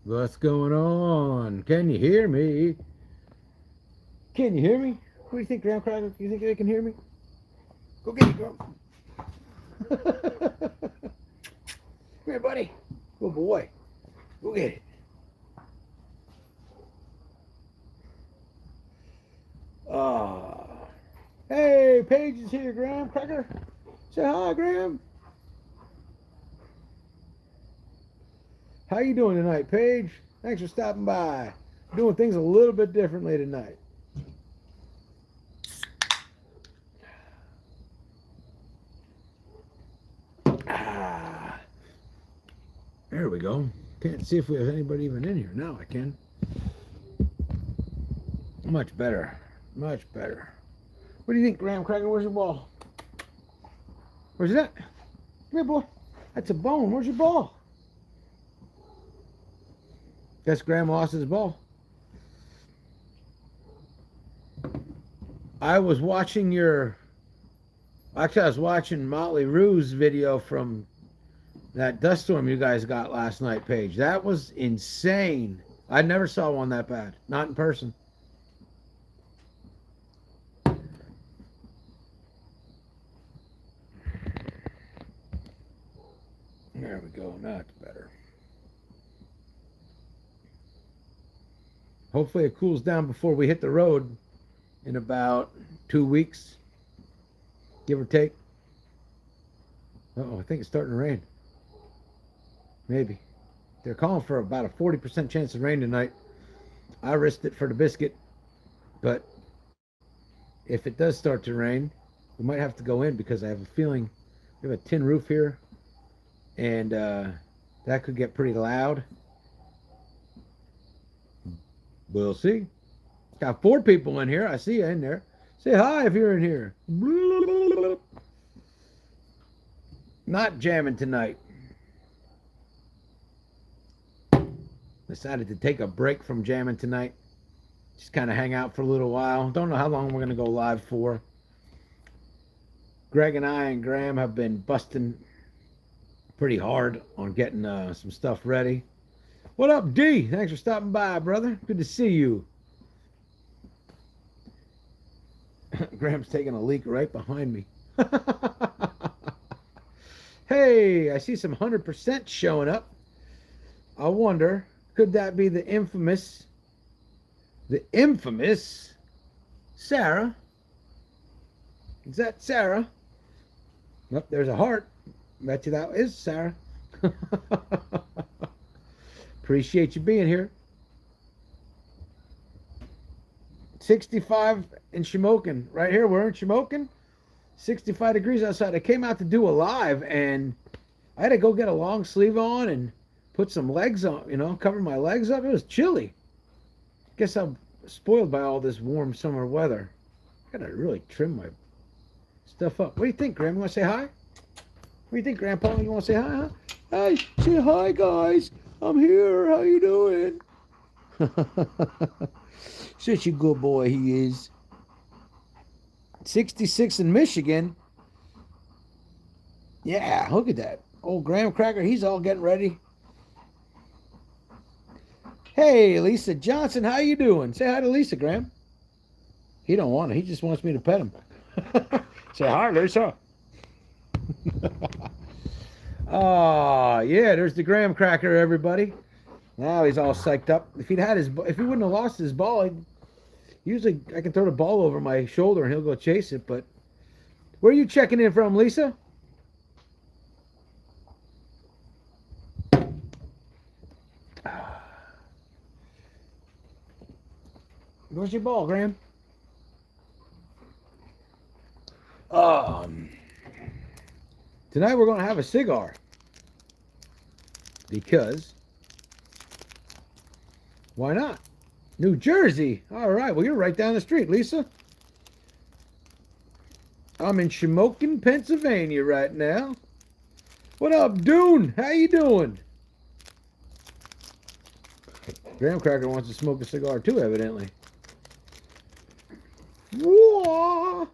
What's going on? Can you hear me? Can you hear me? What do you think, Graham Cracker? You think they can hear me? Go get it, girl. Come here, buddy. Good boy. Go get it. Ah. Hey, Paige is here, Graham Cracker. Say hi, Graham. How you doing tonight, Paige? Thanks for stopping by. Doing things a little bit differently tonight. Ah. There we go. Can't see if we have anybody even in here. Now I can. Much better. Much better. What do you think, Graham Cracker? Where's your ball? Where's that? Come here, boy. That's a bone. Where's your ball? Guess Graham lost his ball. I was watching I was watching Motley Rue's video from that dust storm you guys got last night, Paige. That was insane. I never saw one that bad. Not in person. There we go. Now it's better. Hopefully it cools down before we hit the road in about 2 weeks, give or take. Uh-oh, I think it's starting to rain. Maybe. They're calling for about a 40% chance of rain tonight. I risked it for the biscuit, but if it does start to rain, we might have to go in because I have a feeling we have a tin roof here, and that could get pretty loud. We'll see. Got 4 people in here. I see you in there. Say hi if you're in here. Not jamming tonight. Decided to take a break from jamming tonight. Just kind of hang out for a little while. Don't know how long we're going to go live for. Greg and I and Graham have been busting pretty hard on getting some stuff ready. What up, D? Thanks for stopping by, brother. Good to see you. Graham's taking a leak right behind me. Hey, I see some 100% showing up. I wonder, could that be the infamous Sarah? Is that Sarah? Nope, there's a heart. Bet you that is Sarah. Appreciate you being here. 65 in Shamokin. Right here, we're in Shamokin. 65 degrees outside. I came out to do a live, and I had to go get a long sleeve on and put some legs on, cover my legs up. It was chilly. Guess I'm spoiled by all this warm summer weather. Gotta really trim my stuff up. What do you think, Graham? You want to say hi? What do you think, Grandpa? You want to say hi, huh? Hey, say hi, guys. I'm here. How you doing? Such a good boy he is. 66 in Michigan. Yeah, look at that. Old Graham Cracker, he's all getting ready. Hey, Lisa Johnson, how you doing? Say hi to Lisa, Graham. He don't want to. He just wants me to pet him. Say hi, Lisa. Oh, yeah, there's the Graham Cracker, everybody. Now he's all psyched up. If he wouldn't have lost his ball, usually I can throw the ball over my shoulder and he'll go chase it. But where are you checking in from, Lisa? Where's your ball, Graham? Tonight we're going to have a cigar. Because, why not? New Jersey. All right, well, you're right down the street, Lisa. I'm in Shamokin, Pennsylvania right now. What up, Dune? How you doing? Graham Cracker wants to smoke a cigar too, evidently. Whoa!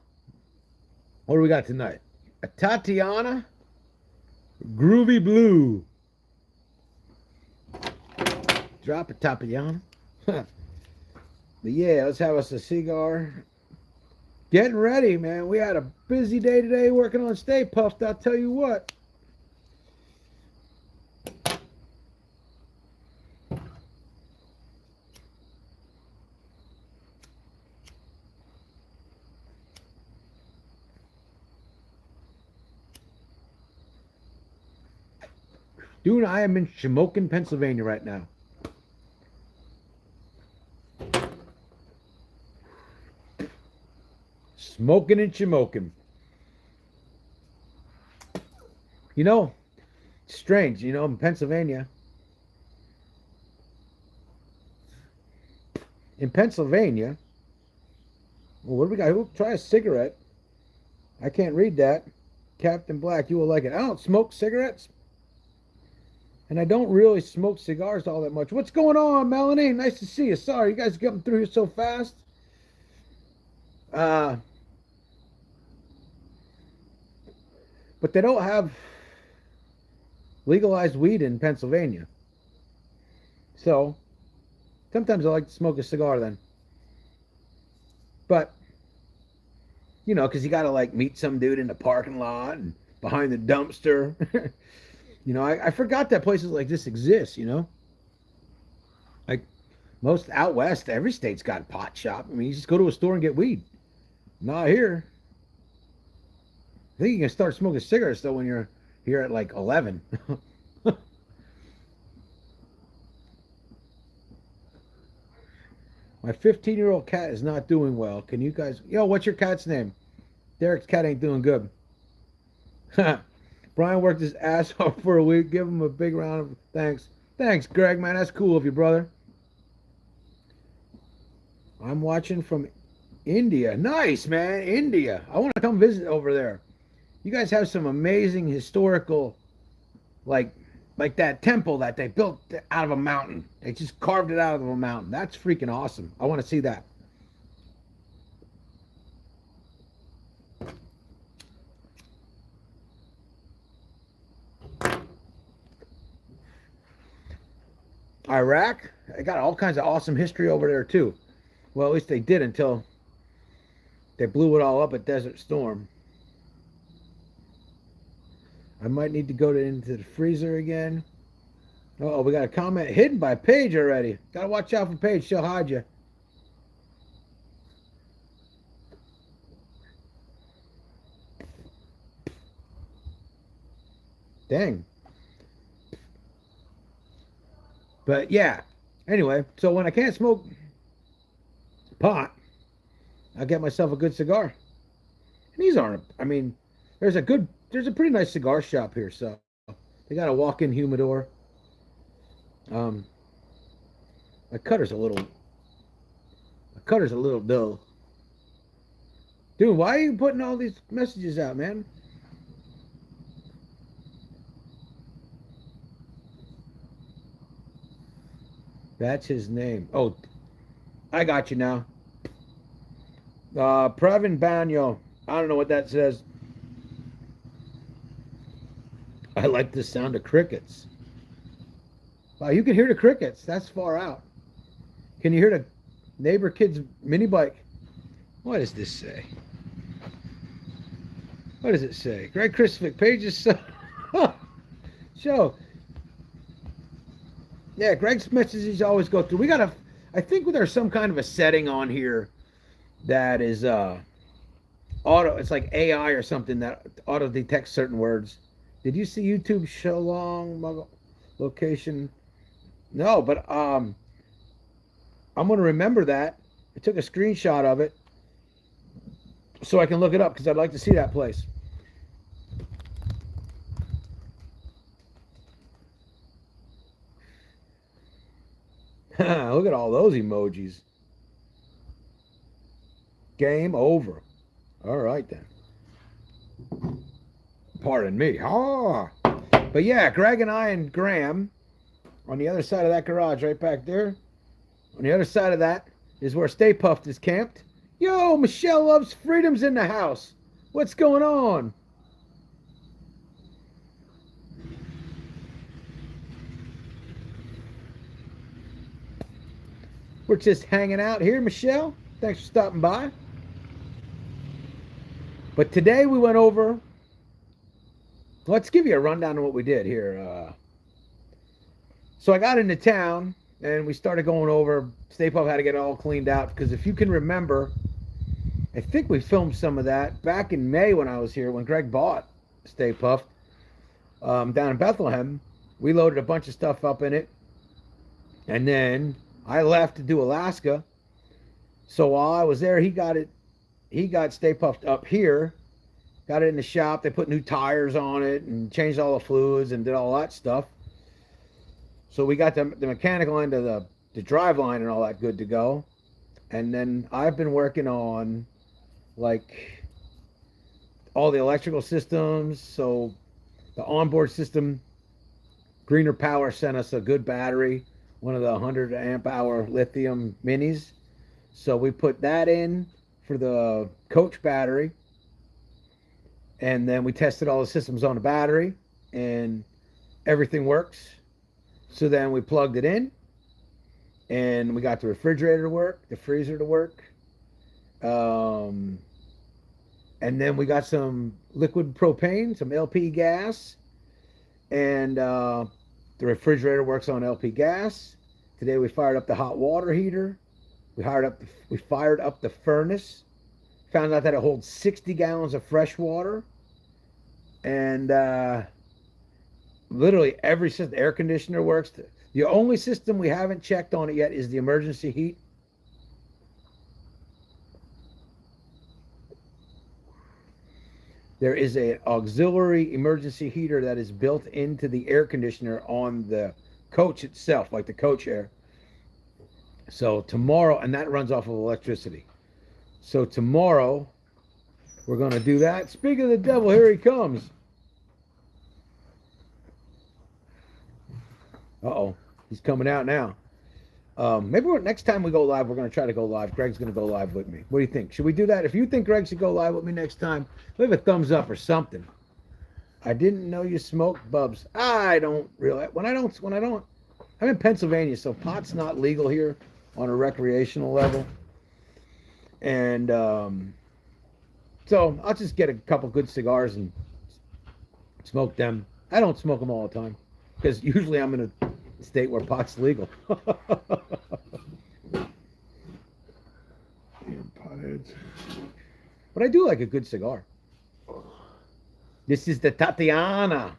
What do we got tonight? A Tatiana Groovy Blue. Drop it, Tapiana. But yeah, let's have us a cigar. Getting ready, man. We had a busy day today working on Stay Puffed. I'll tell you what. Dude, I am in Shamokin, Pennsylvania right now. Smoking and Shamokin. You know, it's strange, you know, in Pennsylvania. In Pennsylvania, well, what do we got? We'll try a cigarette. I can't read that. Captain Black, you will like it. I don't smoke cigarettes. And I don't really smoke cigars all that much. What's going on, Melanie? Nice to see you. Sorry, you guys are getting through here so fast. But they don't have legalized weed in Pennsylvania. So, sometimes I like to smoke a cigar then. But, you know, because you got to like meet some dude in the parking lot and behind the dumpster. You know, I forgot that places like this exist, you know? Like most out west, every state's got a pot shop. I mean, you just go to a store and get weed. Not here. I think you can start smoking cigarettes though when you're here at like 11. My 15-year-old cat is not doing well. Can you guys... Yo, what's your cat's name? Derek's cat ain't doing good. Brian worked his ass off for a week. Give him a big round of thanks. Thanks, Greg, man. That's cool of you, brother. I'm watching from India. Nice, man. India. I want to come visit over there. You guys have some amazing historical, like that temple that they built out of a mountain. They just carved it out of a mountain. That's freaking awesome. I want to see that. Iraq, they got all kinds of awesome history over there too. Well, at least they did until they blew it all up at Desert Storm. I might need to go into the freezer again. Oh, we got a comment hidden by Paige already. Gotta watch out for Paige. She'll hide you. Dang. But yeah, anyway, so when I can't smoke pot, I get myself a good cigar. And these aren't, I mean, there's a pretty nice cigar shop here, so they got a walk-in humidor. My cutter's a little dull. Dude, why are you putting all these messages out, man? That's his name. Oh, I got you now. Pravin Banyo. I don't know what that says. I like the sound of crickets. Wow, you can hear the crickets. That's far out. Can you hear the neighbor kid's mini bike? What does this say? What does it say? Greg Christopher, pages show. Yeah, Greg's messages always go through. I think there's some kind of a setting on here that is auto. It's like AI or something that auto detects certain words. Did you see YouTube Shillong location? No, but I'm gonna remember that. I took a screenshot of it so I can look it up because I'd like to see that place. Look at all those emojis. Game over. All right then. Pardon me. Ah. But yeah, Greg and I and Graham on the other side of that garage right back there. On the other side of that is where Stay Puffed is camped. Yo, Michelle Loves Freedom's in the house. What's going on? We're just hanging out here, Michelle. Thanks for stopping by. But today we went over. Let's give you a rundown of what we did here. So I got into town and we started going over. Stay Puft had to get it all cleaned out because if you can remember, I think we filmed some of that back in May when I was here when Greg bought Stay Puft down in Bethlehem. We loaded a bunch of stuff up in it, and then I left to do Alaska. So while I was there, he got Stay Puft up here, got it in the shop. They put new tires on it and changed all the fluids and did all that stuff. So we got the mechanical end of the drive line and all that good to go. And then I've been working on like all the electrical systems. So the onboard system, Greener Power sent us a good battery, one of the 100 amp hour lithium minis. So we put that in for the coach battery. And then we tested all the systems on the battery and everything works. So then we plugged it in and we got the refrigerator to work, the freezer to work. And then we got some liquid propane, some LP gas, and the refrigerator works on LP gas. Today we fired up the hot water heater. We fired up the furnace. Found out that it holds 60 gallons of fresh water. And literally every system, the air conditioner works. The only system we haven't checked on it yet is the emergency heat. There is an auxiliary emergency heater that is built into the air conditioner on the coach itself, like the coach air. So tomorrow, and that runs off of electricity. So tomorrow, we're going to do that. Speaking of the devil, here he comes. Uh-oh, he's coming out now. Maybe next time we go live, we're going to try to go live. Greg's going to go live with me. What do you think? Should we do that? If you think Greg should go live with me next time, leave a thumbs up or something. I didn't know you smoked, Bubs. I don't really. I'm in Pennsylvania, so pot's not legal here on a recreational level. And so I'll just get a couple good cigars and smoke them. I don't smoke them all the time because usually I'm in a state where pot's legal. Damn potheads. But I do like a good cigar. This is the Tatiana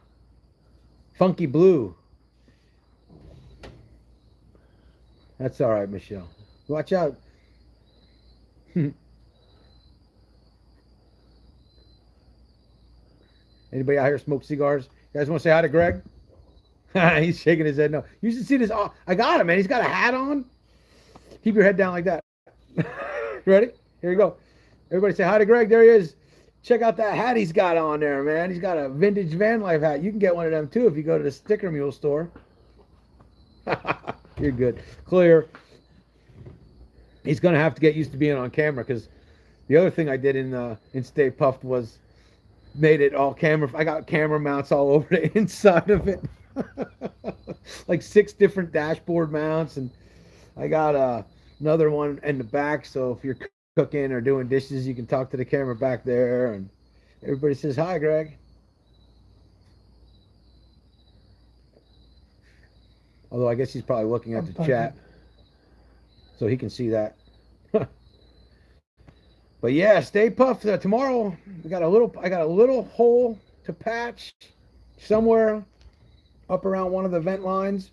Funky Blue. That's all right, Michelle. Watch out. Anybody out here smoke cigars? You guys want to say hi to Greg? He's shaking his head no. You should see this. Oh, I got him, man. He's got a hat on. Keep your head down like that. Ready? Here you go. Everybody say hi to Greg. There he is. Check out that hat he's got on there, man. He's got a vintage Vanlife hat. You can get one of them too if you go to the Sticker Mule store. You're good. Clear. He's going to have to get used to being on camera because the other thing I did in Stay Puft was made it all camera. I got camera mounts all over the inside of it. Like 6 different dashboard mounts, and I got another one in the back, so if you're cooking or doing dishes, you can talk to the camera back there, and everybody says hi, Greg. Although I guess he's probably looking at the chat, so he can see that. But yeah, Stay Puft. Tomorrow I got a little hole to patch somewhere up around one of the vent lines.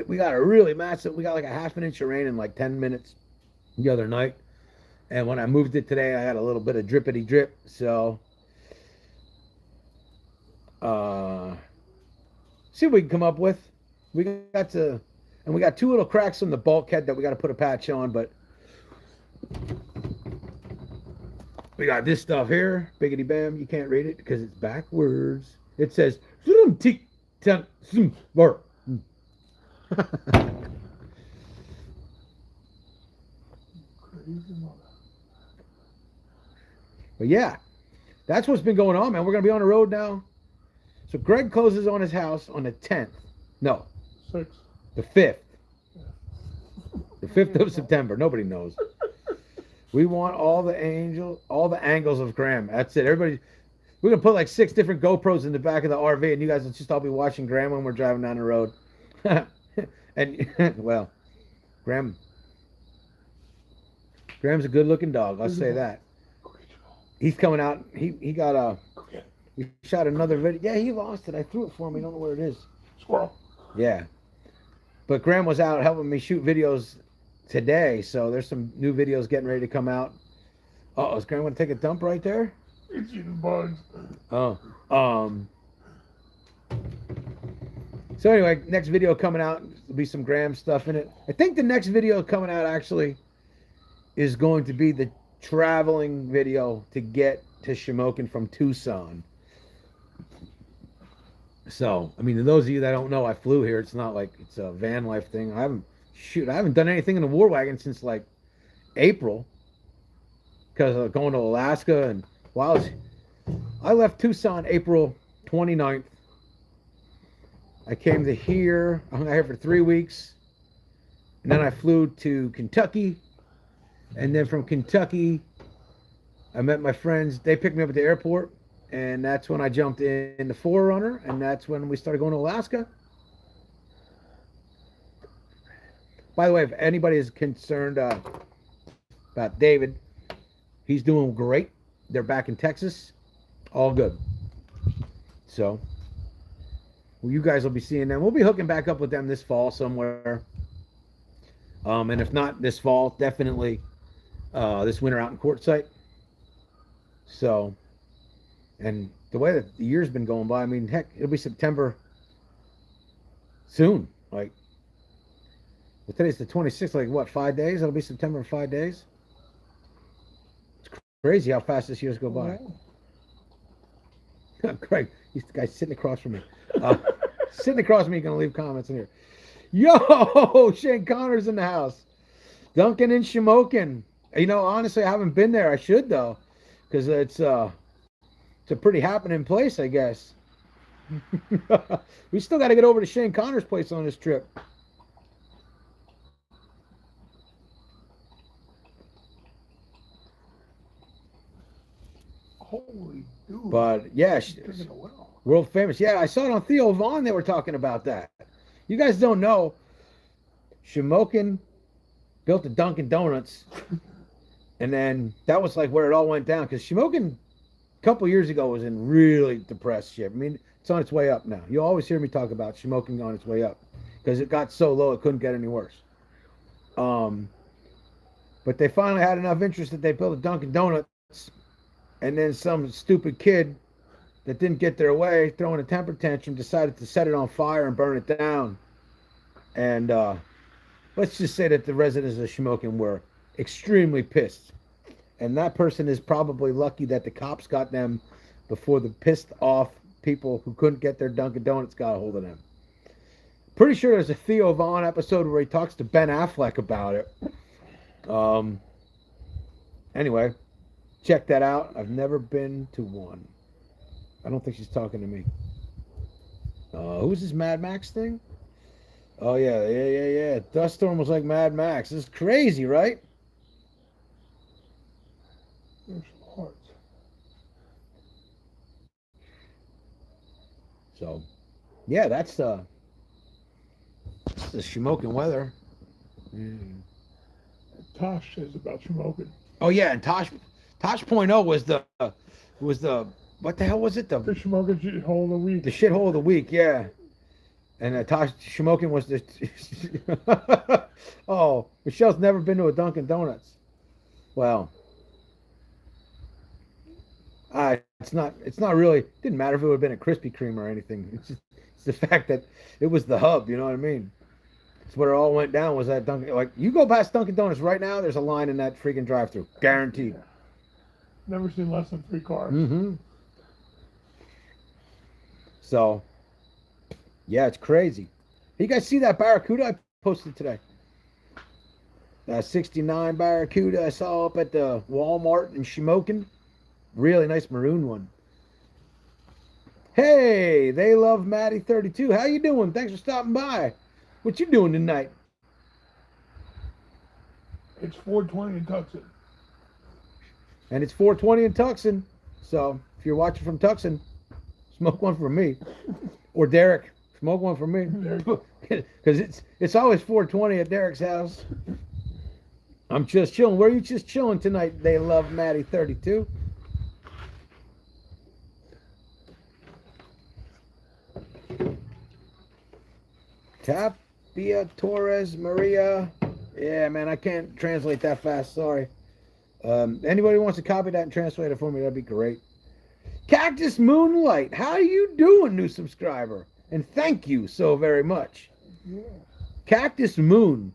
We got a really massive. We got like a half an inch of rain in like 10 minutes the other night, and when I moved it today, I had a little bit of drippity drip. So, see what we can come up with. We got 2 little cracks in the bulkhead that we got to put a patch on, but we got this stuff here. Biggity bam. You can't read it because it's backwards. It says but yeah, that's what's been going on, man. We're gonna be on the road now. So Greg closes on his house on the 10th. No, 6th. The 5th. The 5th of September. Nobody knows. We want all the angles of Graham. That's it. Everybody, we're gonna put like 6 different GoPros in the back of the RV, and you guys will just all be watching Graham when we're driving down the road. And well, Graham's a good-looking dog. I'll say that. He's coming out. He got a. He shot another video. Yeah, he lost it. I threw it for him. I don't know where it is. Squirrel. Yeah. But Graham was out helping me shoot videos today, so there's some new videos getting ready to come out. Uh-oh, is Graham going to take a dump right there? It's eating bugs. Oh. So anyway, next video coming out, there'll be some Graham stuff in it. I think the next video coming out actually is going to be the traveling video to get to Shamokin from Tucson. So, I mean, to those of you that don't know, I flew here. It's not like it's a Vanlife thing. I haven't done anything in the War Wagon since like April, because of going to Alaska. And well, I left Tucson April 29th. I came to here. I hung out here for 3 weeks, and then I flew to Kentucky, and then from Kentucky, I met my friends. They picked me up at the airport. And that's when I jumped in the Forerunner, and that's when we started going to Alaska. By the way, if anybody is concerned about David, he's doing great. They're back in Texas. All good. So, well, you guys will be seeing them. We'll be hooking back up with them this fall somewhere. And if not this fall, definitely this winter out in Quartzsite. So... And the way that the year's been going by, I mean, heck, it'll be September soon. Like, well, today's the 26th, like what, 5 days? It'll be September in 5 days. It's crazy how fast this year's go by. Craig, he's the guy sitting across from me. Sitting across from me, gonna leave comments in here. Yo, Shane Connor's in the house. Duncan and Shamokin. You know, honestly, I haven't been there. I should though, because it's a pretty happening place, I guess. We still got to get over to Shane Connor's place on this trip. Holy dude. But yeah, world famous. Yeah, I saw it on Theo Vaughn. They were talking about that. You guys don't know, Shamokin built a Dunkin' Donuts, and then that was like where it all went down, because Shamokin couple years ago was in really depressed shape. I mean, it's on its way up now. You always hear me talk about Shamokin on its way up, because it got so low it couldn't get any worse. But they finally had enough interest that they built a Dunkin' Donuts, and then some stupid kid that didn't get their way, throwing a temper tantrum, decided to set it on fire and burn it down. And let's just say that the residents of Shamokin were extremely pissed. And that person is probably lucky that the cops got them before the pissed off people who couldn't get their Dunkin' Donuts got a hold of them. Pretty sure there's a Theo Vaughn episode where he talks to Ben Affleck about it. Anyway, check that out. I've never been to one. I don't think she's talking to me. Who's this Mad Max thing? Oh, yeah. Dust Storm was like Mad Max. This is crazy, right? There's hearts. So, yeah, that's the Shamokin weather. Tosh says about Shamokin. Oh yeah, and Tosh.0 was the what the hell was it? The Shamokin shithole of the week. The shithole of the week, yeah. And Shamokin was the oh, Michelle's never been to a Dunkin' Donuts. Well, it's not really, it didn't matter if it would have been a Krispy Kreme or anything. It's the fact that it was the hub, you know what I mean? It's where it all went down, was that Dunkin'. Like, you go past Dunkin' Donuts right now, there's a line in that freaking drive-thru, guaranteed. Yeah. Never seen less than 3 cars. Mm-hmm. So, yeah, it's crazy. You guys see that Barracuda I posted today? That 69 Barracuda I saw up at the Walmart in Shamokin. Really nice maroon one. Hey, they love Maddie 32. How you doing? Thanks for stopping by. What you doing tonight? It's 4:20 in Tucson. And it's 4:20 in Tucson. So if you're watching from Tucson, smoke one for me. Or Derek, smoke one for me. There you go. Because it's always 4:20 at Derek's house. I'm just chilling. Where are you just chilling tonight? They love Maddie 32. Tapia Torres Maria. Yeah, man, I can't translate that fast. Sorry. Anybody wants to copy that and translate it for me, that'd be great. Cactus Moonlight, how you doing, new subscriber? And thank you so very much. Yeah. Cactus Moon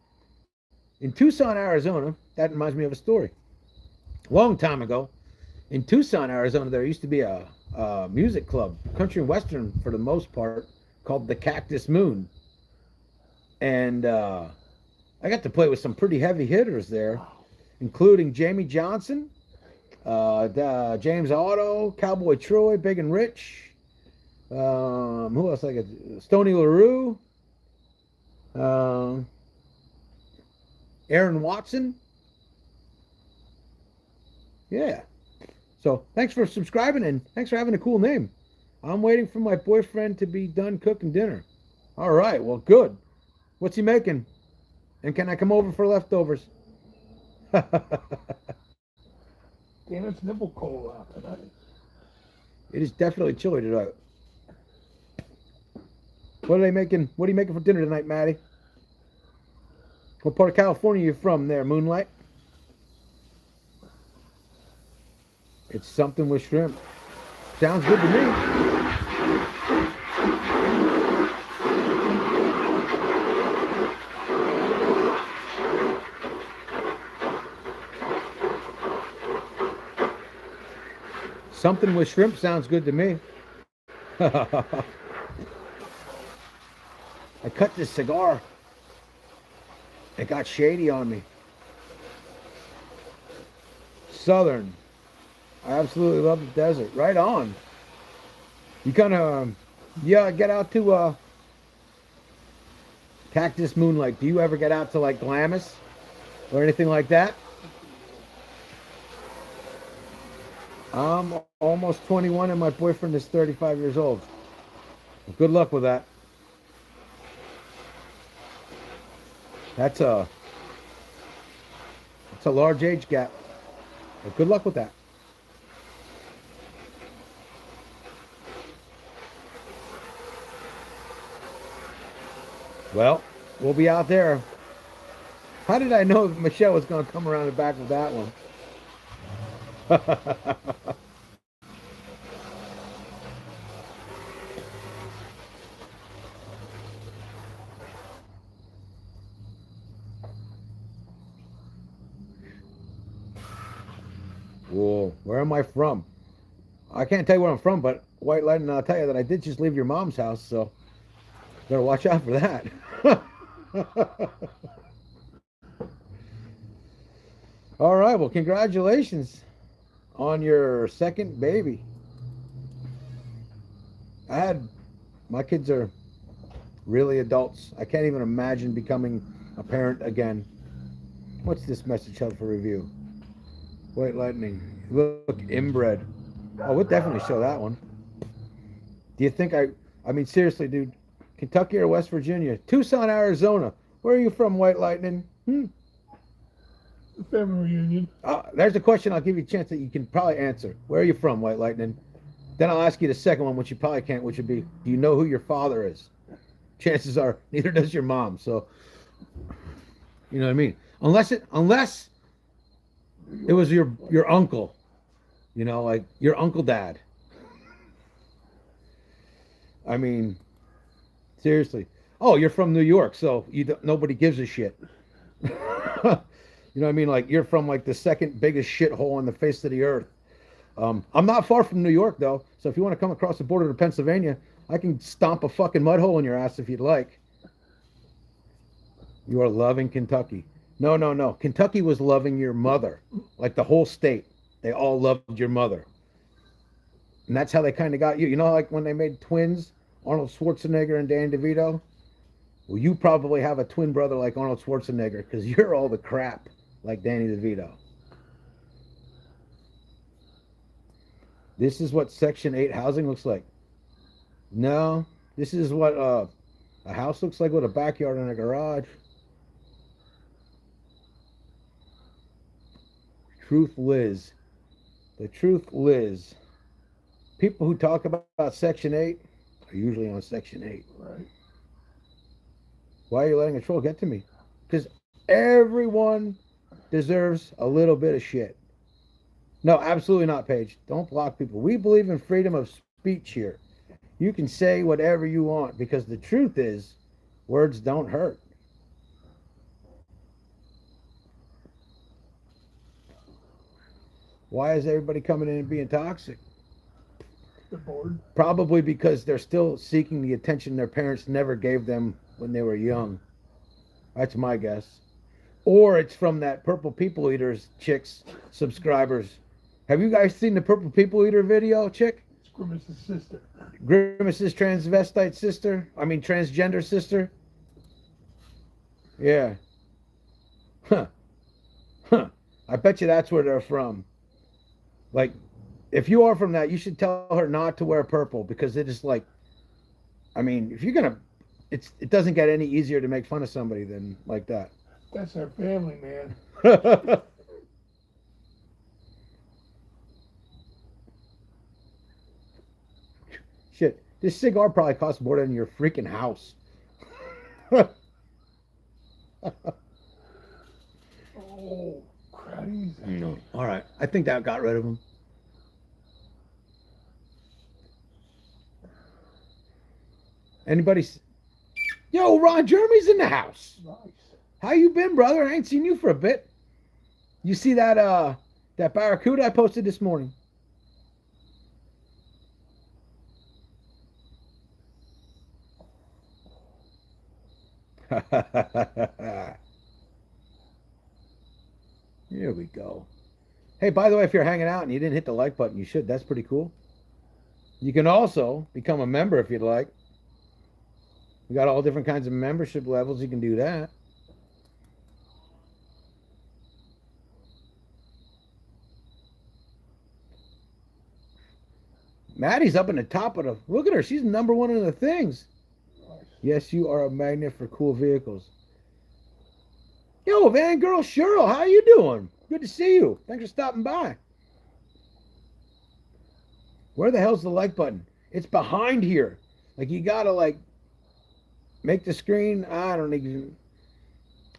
in Tucson, Arizona. That reminds me of a story. Long time ago, in Tucson, Arizona, there used to be a music club, country and western for the most part, called the Cactus Moon. And I got to play with some pretty heavy hitters there, including Jamie Johnson, James Otto, Cowboy Troy, Big and Rich. Who else? Stoney LaRue, Aaron Watson. Yeah. So thanks for subscribing and thanks for having a cool name. I'm waiting for my boyfriend to be done cooking dinner. All right. Well, good. What's he making? And can I come over for leftovers? Damn, it's nipple cold out tonight. It is definitely chilly tonight. What are they making? What are you making for dinner tonight, Maddie? What part of California are you from there, Moonlight? It's something with shrimp. Sounds good to me. Something with shrimp sounds good to me. I cut this cigar. It got shady on me. Southern. I absolutely love the desert. Right on. You kind of, yeah, get out to Cactus Moonlight. Do you ever get out to like Glamis or anything like that? I'm almost 21 and my boyfriend is 35 years old. Well, good luck with that. That's a large age gap. Well, good luck with that. Well, we'll be out there. How did I know that Michelle was going to come around the back with that one? Whoa, where am I from? I can't tell you where I'm from, but White Lightning, I'll tell you that I did just leave your mom's house, so better watch out for that. All right, well, congratulations on your second baby. My kids are really adults. I can't even imagine becoming a parent again. What's this message held for review? White Lightning. Look, inbred. Oh, we'll definitely show that one. Do you think I mean, seriously, dude, Kentucky or West Virginia? Tucson, Arizona. Where are you from, White Lightning? Family reunion. There's a question I'll give you a chance that you can probably answer. Where are you from, White Lightning? Then I'll ask you the second one, which you probably can't, which would be, do you know who your father is? Chances are, neither does your mom. So, you know what I mean? Unless it was your uncle, you know, like your uncle dad. I mean, seriously. Oh, you're from New York, so nobody gives a shit. You know what I mean? Like you're from like the second biggest shithole on the face of the earth. I'm not far from New York though, so if you want to come across the border to Pennsylvania, I can stomp a fucking mud hole in your ass if you'd like. You are loving Kentucky. No. Kentucky was loving your mother, like the whole state. They all loved your mother, and that's how they kind of got you. You know, like when they made twins, Arnold Schwarzenegger and Dan DeVito. Well, you probably have a twin brother like Arnold Schwarzenegger because you're all the crap. like Danny DeVito. This is what Section 8 housing looks like. No, this is what a house looks like with a backyard and a garage. Truth Liz. The truth Liz. People who talk about Section 8 are usually on Section 8. Right. Why are you letting a troll get to me? Because everyone deserves a little bit of shit. No, absolutely not, Paige. Don't block people. We believe in freedom of speech here. You can say whatever you want because the truth is, words don't hurt. Why is everybody coming in and being toxic? They're bored. Probably because they're still seeking the attention their parents never gave them when they were young. That's my guess. Or it's from that Purple People Eaters chick's subscribers. Have you guys seen the Purple People Eater video, chick? It's Grimace's sister. Grimace's transvestite sister? I mean, transgender sister? Yeah. Huh. Huh. I bet you that's where they're from. Like, if you are from that, you should tell her not to wear purple because it is like, I mean, if you're gonna, it doesn't get any easier to make fun of somebody than like that. That's our family, man. Shit, this cigar probably costs more than your freaking house. Oh, crazy. No. All right, I think that got rid of him. Anybody? Yo, Ron Jeremy's in the house. Nice. How you been, brother? I ain't seen you for a bit. You see that barracuda I posted this morning? Here we go. Hey, by the way, if you're hanging out and you didn't hit the like button, you should. That's pretty cool. You can also become a member if you'd like. We got all different kinds of membership levels. You can do that. Maddie's up in the top of the. Look at her. She's number one in the things. Nice. Yes, you are a magnet for cool vehicles. Yo, Van Girl Cheryl, how you doing? Good to see you. Thanks for stopping by. Where the hell's the like button? It's behind here. Like you gotta like make the screen. I don't even.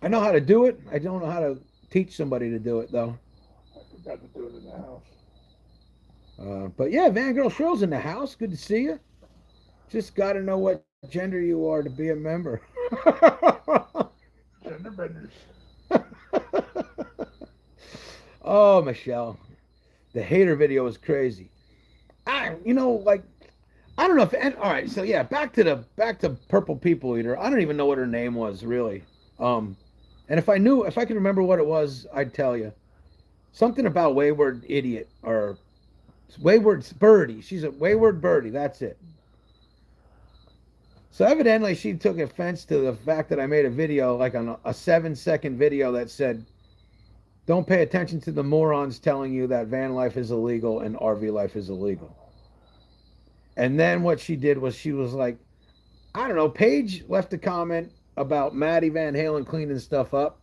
I know how to do it. I don't know how to teach somebody to do it though. I forgot to do it in the house. But yeah, Van Girl Cheryl's in the house. Good to see you. Just gotta know what gender you are to be a member. Gender benders. Oh, Michelle, the hater video was crazy. I don't know if. And, all right, so yeah, back to Purple People Eater. I don't even know what her name was really. And if I could remember what it was, I'd tell you. Something about wayward idiot or wayward birdie. She's a wayward birdie. That's it. So evidently she took offense to the fact that I made a video, like on a 7-second video that said, don't pay attention to the morons telling you that van life is illegal and RV life is illegal. And then what she did was she was like, I don't know, Paige left a comment about Maddie Van Halen cleaning stuff up.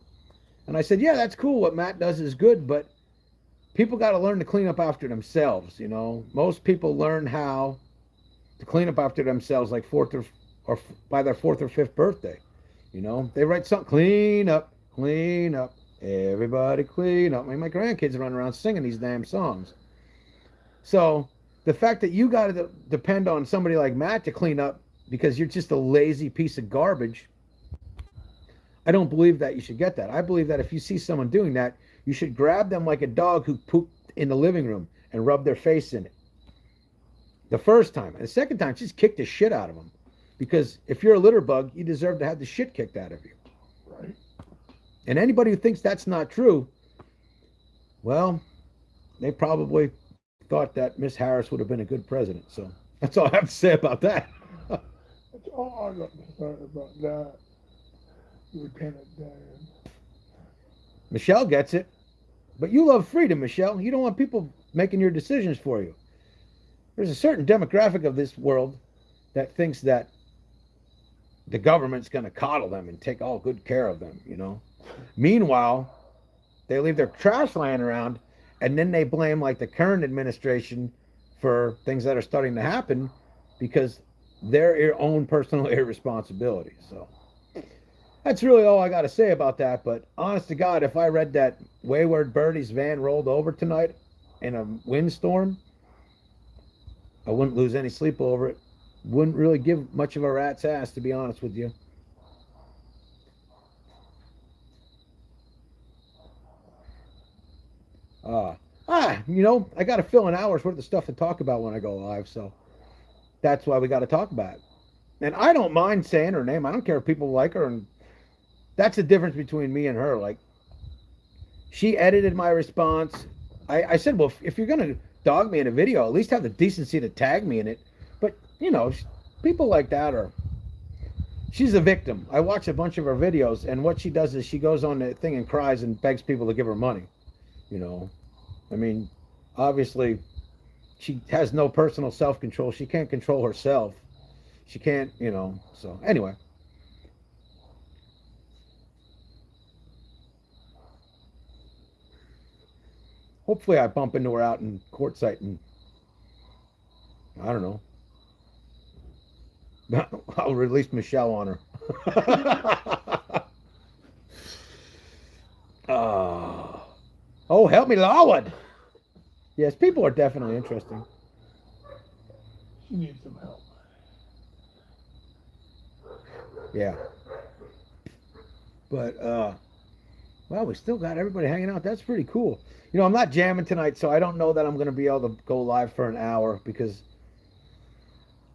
And I said, yeah, that's cool. What Matt does is good, but people got to learn to clean up after themselves, you know. Most people learn how to clean up after themselves like or by their 4th or 5th birthday. You know, they write something, clean up, everybody clean up. I mean, my grandkids run around singing these damn songs. So the fact that you got to depend on somebody like Matt to clean up because you're just a lazy piece of garbage, I don't believe that you should get that. I believe that if you see someone doing that, you should grab them like a dog who pooped in the living room and rub their face in it. The first time. And the second time, just kick the shit out of them. Because if you're a litter bug, you deserve to have the shit kicked out of you. Right. And anybody who thinks that's not true, well, they probably thought that Miss Harris would have been a good president. So that's all I have to say about that. That's all I got to say about that. Lieutenant Dan. Michelle gets it. But you love freedom, Michelle. You don't want people making your decisions for you. There's a certain demographic of this world that thinks that the government's going to coddle them and take all good care of them, you know. Meanwhile, they leave their trash laying around, and then they blame like the current administration for things that are starting to happen because their own personal irresponsibility. So that's really all I got to say about that. But honest to God, if I read that Wayward Birdie's van rolled over tonight in a windstorm, I wouldn't lose any sleep over it. Wouldn't really give much of a rat's ass, to be honest with you. You know, I got to fill an hour's worth of stuff to talk about when I go live, so that's why we got to talk about it. And I don't mind saying her name. I don't care if people like her, and that's the difference between me and her. Like, she edited my response. I said, well, if you're gonna dog me in a video, at least have the decency to tag me in it. But you know, people like that are. She's a victim. I watch a bunch of her videos, and what she does is she goes on the thing and cries and begs people to give her money. You know, I mean, obviously, she has no personal self-control. She can't control herself. She can't, you know. So anyway. Hopefully I bump into her out in Quartzsite and I don't know. I'll release Michelle on her. Oh, help me, Lord. Yes, people are definitely interesting. She needs some help. Yeah. But well, we still got everybody hanging out. That's pretty cool. You know, I'm not jamming tonight, so I don't know that I'm going to be able to go live for an hour because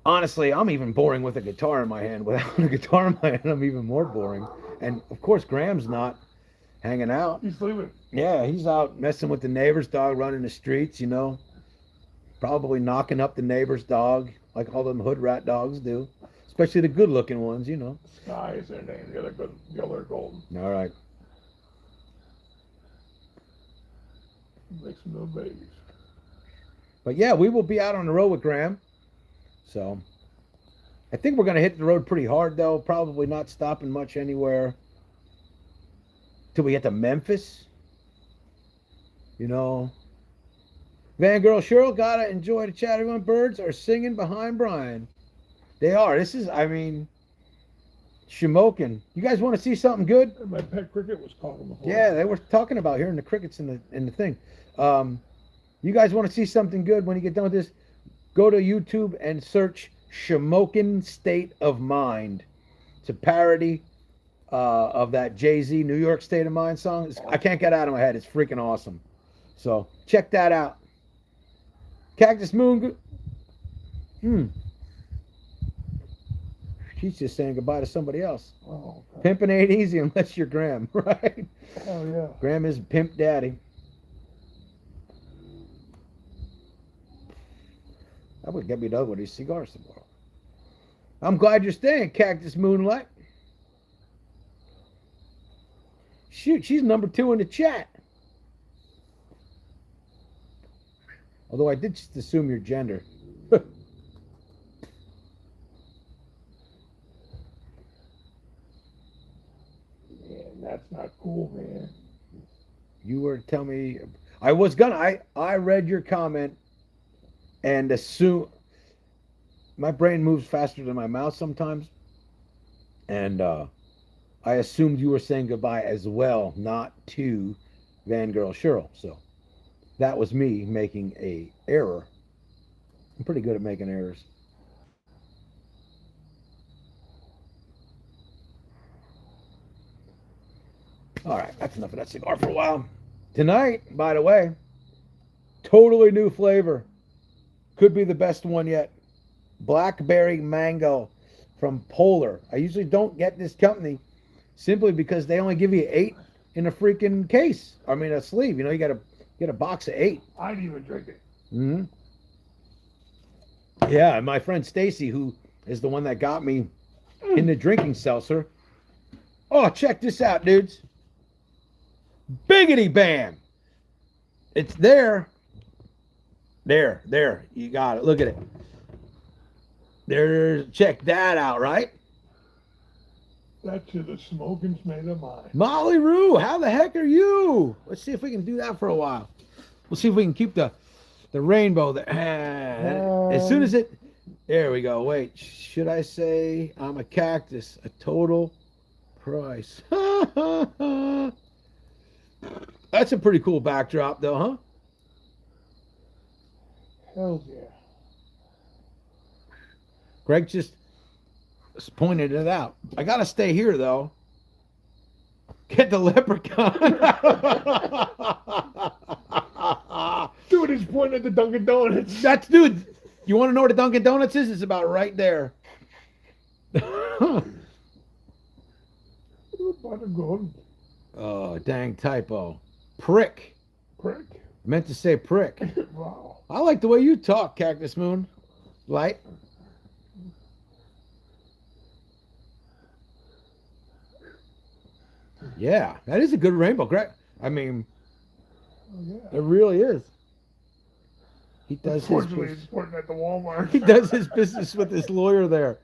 honestly, I'm even boring with a guitar in my hand. Without a guitar in my hand, I'm even more boring. And of course, Graham's not hanging out. He's sleeping. Yeah, he's out messing with the neighbor's dog, running the streets, you know. Probably knocking up the neighbor's dog like all them hood rat dogs do. Especially the good looking ones, you know. Sky is their name. The other golden. All right. Makes no babies. But yeah, we will be out on the road with Graham. So I think we're going to hit the road pretty hard, though. Probably not stopping much anywhere till we get to Memphis. You know. Fangirl Cheryl, gotta enjoy the chat. Everyone, birds are singing behind Brian. They are. This is, I mean, Shamokin. You guys want to see something good? My pet cricket was calling before. Yeah, they were talking about hearing the crickets in the thing. You guys want to see something good when you get done with this? Go to YouTube and search Shamokin State of Mind. It's a parody of that Jay-Z New York State of Mind song. I can't get it out of my head. It's freaking awesome. So check that out. Cactus Moon. She's just saying goodbye to somebody else. Oh, okay. Pimping ain't easy unless you're Graham, right? Oh, yeah. Graham is pimp daddy. I would get me another one of these cigars tomorrow. I'm glad you're staying, Cactus Moonlight. Shoot, she's number 2 in the chat. Although I did just assume your gender. That's not cool, man. You were telling me I read your comment and assume my brain moves faster than my mouth sometimes. And I assumed you were saying goodbye as well, not to Fangirl Cheryl. So that was me making a error. I'm pretty good at making errors. All right, that's enough of that cigar for a while. Tonight, by the way, totally new flavor. Could be the best one yet. Blackberry mango from Polar. I usually don't get this company simply because they only give you 8 in a freaking case. I mean, a sleeve. You know, you got to get a box of 8. I didn't even drink it. Mm-hmm. Yeah, and my friend Stacy, who is the one that got me in the drinking seltzer. Oh, check this out, dudes. Biggity bam. It's there. There. You got it. Look at it. There. Check that out, right? That's to the smoking's made of mine. Molly Roo, how the heck are you? Let's see if we can do that for a while. We'll see if we can keep the rainbow there. As soon as it, there we go. Wait, should I say I'm a cactus? A total price. That's a pretty cool backdrop, though, huh? Hell yeah. Greg just pointed it out. I gotta stay here though. Get the leprechaun. Dude, he's pointing at the Dunkin' Donuts. That's dude. You want to know where the Dunkin' Donuts is? It's about right there. Pot of gold. Oh, dang typo. Prick. Prick. I meant to say prick. Wow. I like the way you talk, Cactus Moon. Light. Yeah, that is a good rainbow. Greg. I mean, Oh, yeah. it really is. He does his Unfortunately, business. he's pointing at the Walmart. He does his business with this lawyer there.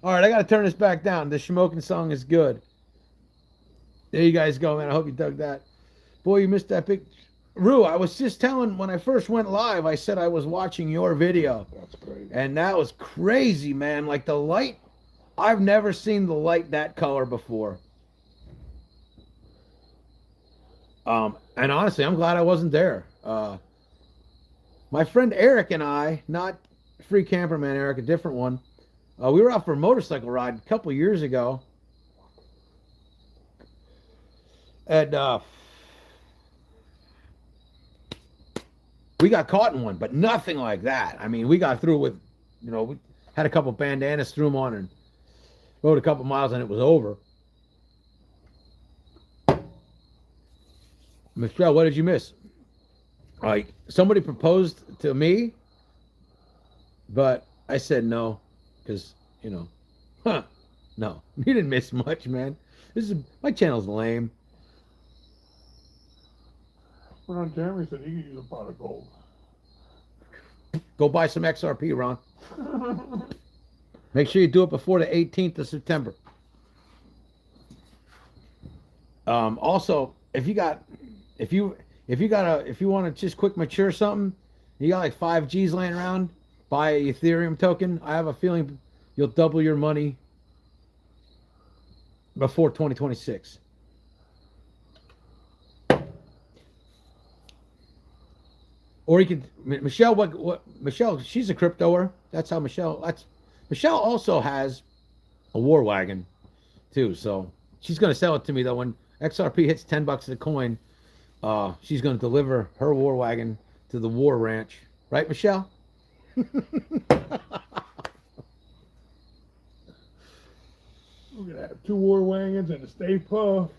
All right, I got to turn this back down. The smoking song is good. There you guys go, man. I hope you dug that. Boy, you missed that big. Rue, I was just telling when I first went live, I said I was watching your video. That's great. And that was crazy, man. Like the light, I've never seen the light that color before. And honestly, I'm glad I wasn't there. My friend Eric and I, not Free Camperman Eric, a different one, we were out for a motorcycle ride a couple years ago. And we got caught in one, but nothing like that. I mean, we got through with, we had a couple bandanas, threw them on, and rode a couple miles, and it was over. Michelle, what did you miss? Like, somebody proposed to me, but I said no, because, no, you didn't miss much, man. My channel's lame. Ron Jeremy said he could use a pot of gold. Go buy some XRP, Ron. Make sure you do it before the 18th of September. Also, if you want to just quick mature something, you got like 5 G's laying around, buy a Ethereum token. I have a feeling you'll double your money before 2026. Or you could, Michelle, Michelle, she's a cryptoer. That's how Michelle also has a war wagon too. So she's going to sell it to me though. When XRP hits $10 a coin, she's going to deliver her war wagon to the war ranch. Right, Michelle? We're going to have 2 war wagons and a Stay Puft.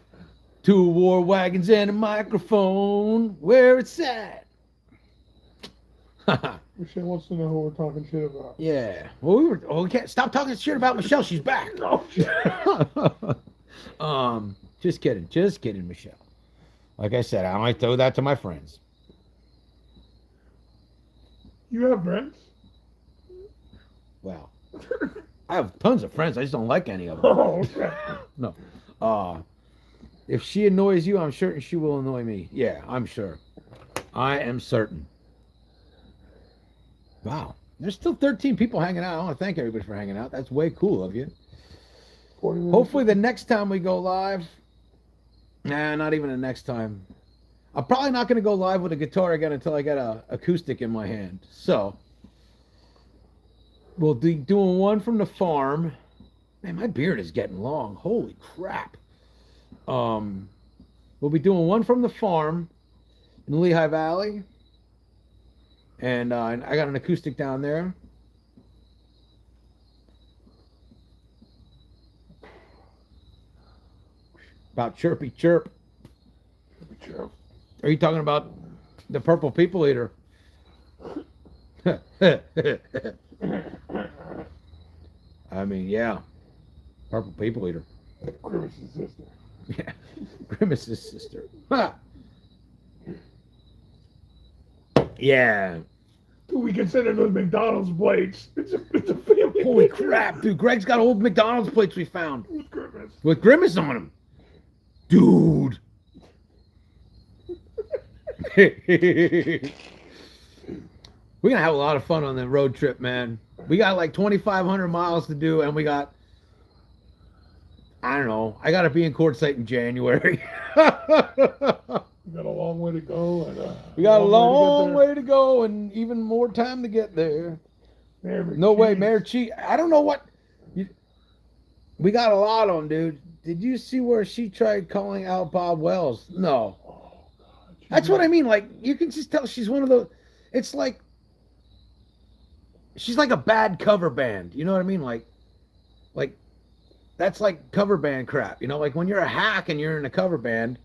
2 war wagons and a microphone. Where it's at. Michelle wants to know who we're talking shit about. Yeah. Well, we can't stop talking shit about Michelle. She's back. Just kidding, Michelle. Like I said, I might throw that to my friends. You have friends? Well, I have tons of friends. I just don't like any of them. Oh, okay. No. If she annoys you, I'm certain she will annoy me. Yeah, I'm sure. I am certain. Wow. There's still 13 people hanging out. I want to thank everybody for hanging out. That's way cool of you. Hopefully the next time we go live, not even the next time. I'm probably not going to go live with a guitar again until I get a acoustic in my hand. So, we'll be doing one from the farm. Man, my beard is getting long. Holy crap. We'll be doing one from the farm in the Lehigh Valley. And I got an acoustic down there. About Chirpy Chirp. Chirp. Are you talking about the Purple People Eater? I mean, yeah. Purple People Eater. Grimace's sister. Yeah. Grimace's sister. Ha! Yeah. Dude, we consider those McDonald's plates. It's a family. Holy picture. crap, dude. Greg's got old McDonald's plates we found With Grimace. with Grimace on them. Dude. We're going to have a lot of fun on the road trip, man. We got like 2,500 miles to do, and we got, I don't know, I got to be in Quartzsite in January. We got a long way to go. And We got a long way way to go and even more time to get there. to get there. No way, Mayor Chief. I don't know what. We got a lot on, dude. Did you see where she tried calling out Bob Wells? No. Oh, God. That's what I mean. Like, you can just tell she's one of those. It's like. She's like a bad cover band. You know what I mean? Like, that's like cover band crap. You know, like when you're a hack and you're in a cover band.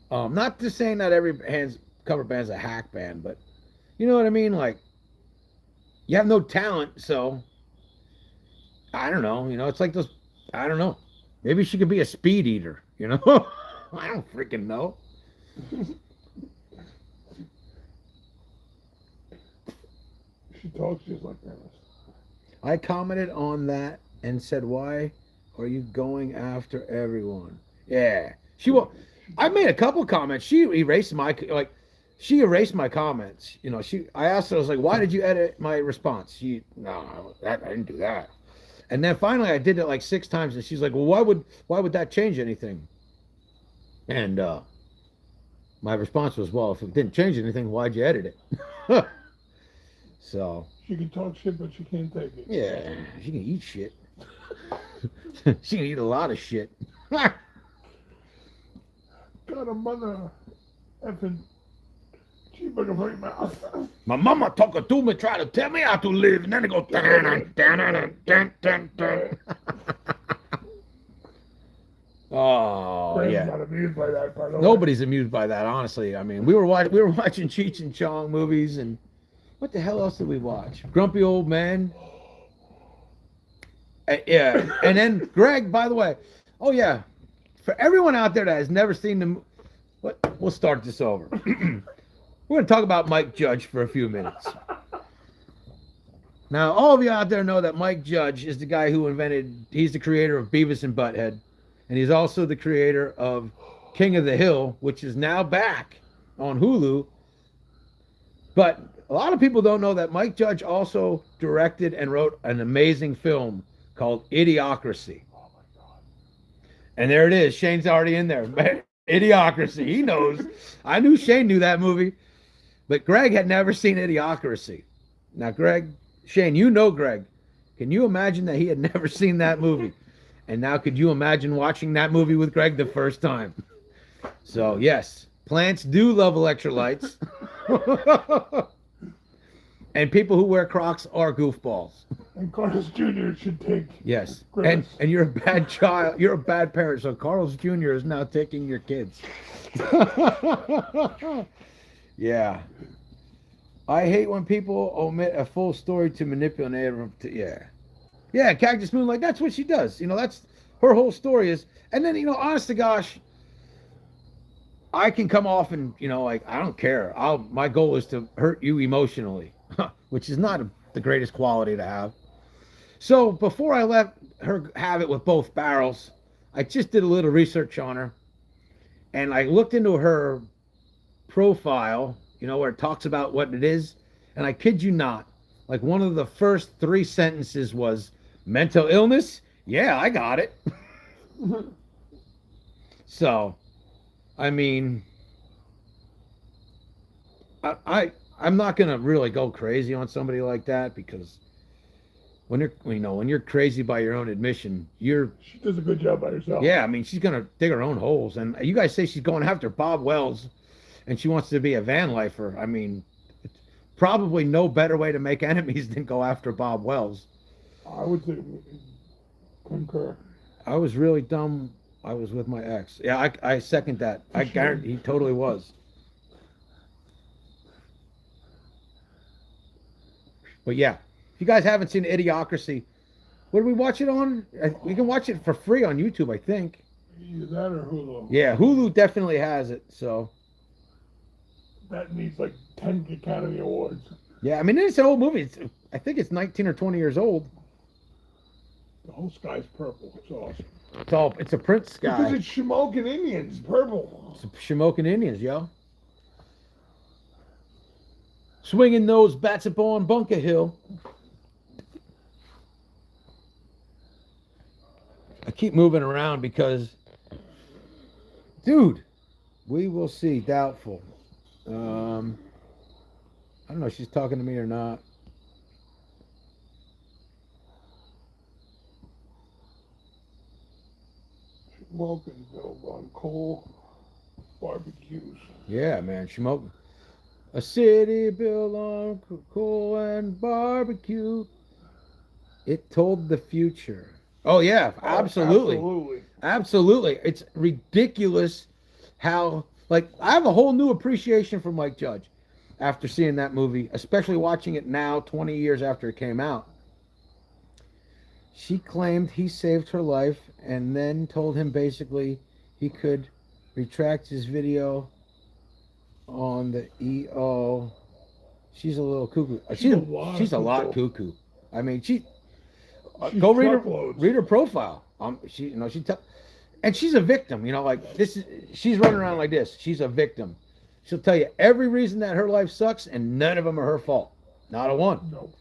Not just saying that every cover band's a hack band, but you know what I mean? Like, you have no talent, so I don't know. You know, it's like those. I don't know. Maybe she could be a speed eater. You know, I don't freaking know. She talks just like Grimace. I commented on that and said, "Why are you going after everyone?" Yeah, she will. I made a couple comments. She erased my comments. You know, I asked her, I was like, "Why did you edit my response?" No, I didn't do that. And then finally, I did it like 6 times, and she's like, "Well, why would that change anything?" And my response was, "Well, if it didn't change anything, why'd you edit it?" So. She can talk shit, but she can't take it. Yeah, she can eat shit. She can eat a lot of shit. Got a mother effing cheeseburger for your mouth. My mama talking to me, try to tell me how to live, and then it goes. Oh Greg's yeah. not amused by that, by the way. Nobody's amused by that, honestly. I mean, we were watching Cheech and Chong movies, and what the hell else did we watch? Grumpy Old Man. Yeah, and then Greg. By the way, oh yeah, for everyone out there that has never seen the, we'll start this over. We're going to talk about Mike Judge for a few minutes. Now, all of you out there know that Mike Judge is the guy who he's the creator of Beavis and Butthead. And he's also the creator of King of the Hill, which is now back on Hulu. But a lot of people don't know that Mike Judge also directed and wrote an amazing film called Idiocracy. Oh my God. And there it is. Shane's already in there. Idiocracy. He knows. I knew Shane knew that movie. But Greg had never seen Idiocracy. Now, Shane, you know Greg. Can you imagine that he had never seen that movie? And now could you imagine watching that movie with Greg the first time? So, yes, plants do love electrolytes. And people who wear Crocs are goofballs. And Carlos Jr. should take. Yes. Grimace. And you're a bad child. You're a bad parent. So Carlos Jr. is now taking your kids. Yeah. I hate when people omit a full story to manipulate. Yeah, Cactus Moon, like, that's what she does. You know, that's her whole story is. And then, you know, honest to gosh, I can come off and, you know, like, I don't care. My goal is to hurt you emotionally, which is not the greatest quality to have. So before I let her have it with both barrels, I just did a little research on her. And I looked into her profile, you know, where it talks about what it is. And I kid you not, like one of the first 3 sentences was, mental illness? Yeah, I got it. So, I mean, I'm not gonna really go crazy on somebody like that, because when you're crazy by your own admission, She does a good job by herself. yeah, I mean, she's gonna dig her own holes. And you guys say she's going after Bob Wells, and she wants to be a van lifer. I mean, it's probably no better way to make enemies than go after Bob Wells. I would say concur. I was really dumb. I was with my ex. Yeah, I second that. I guarantee he totally was. But yeah, if you guys haven't seen Idiocracy, what do we watch it on? We can watch it for free on YouTube, I think. Either that or Hulu. Yeah, Hulu definitely has it. So that needs like 10 Academy Awards. Yeah, I mean, it's an old movie. I think it's 19 or 20 years old. The whole sky's purple. It's awesome. It's a Prince sky. Because it's Shamokin Indians, purple. It's Shamokin Indians, yo. Swinging those bats up on Bunker Hill. I keep moving around because, dude, we will see. Doubtful. I don't know if she's talking to me or not. Shamokin built on coal barbecues. Yeah, man, Shamokin. A city built on coal and barbecue. It told the future. Oh yeah, absolutely. Absolutely. It's ridiculous how, like, I have a whole new appreciation for Mike Judge after seeing that movie, especially watching it now 20 years after it came out. She claimed he saved her life and then told him basically he could retract his video on the EO. She's a little cuckoo. She's a lot cuckoo. I mean, go read her profile. And she's a victim. Like she's running around like this. She's a victim. She'll tell you every reason that her life sucks, and none of them are her fault. Not a one. No.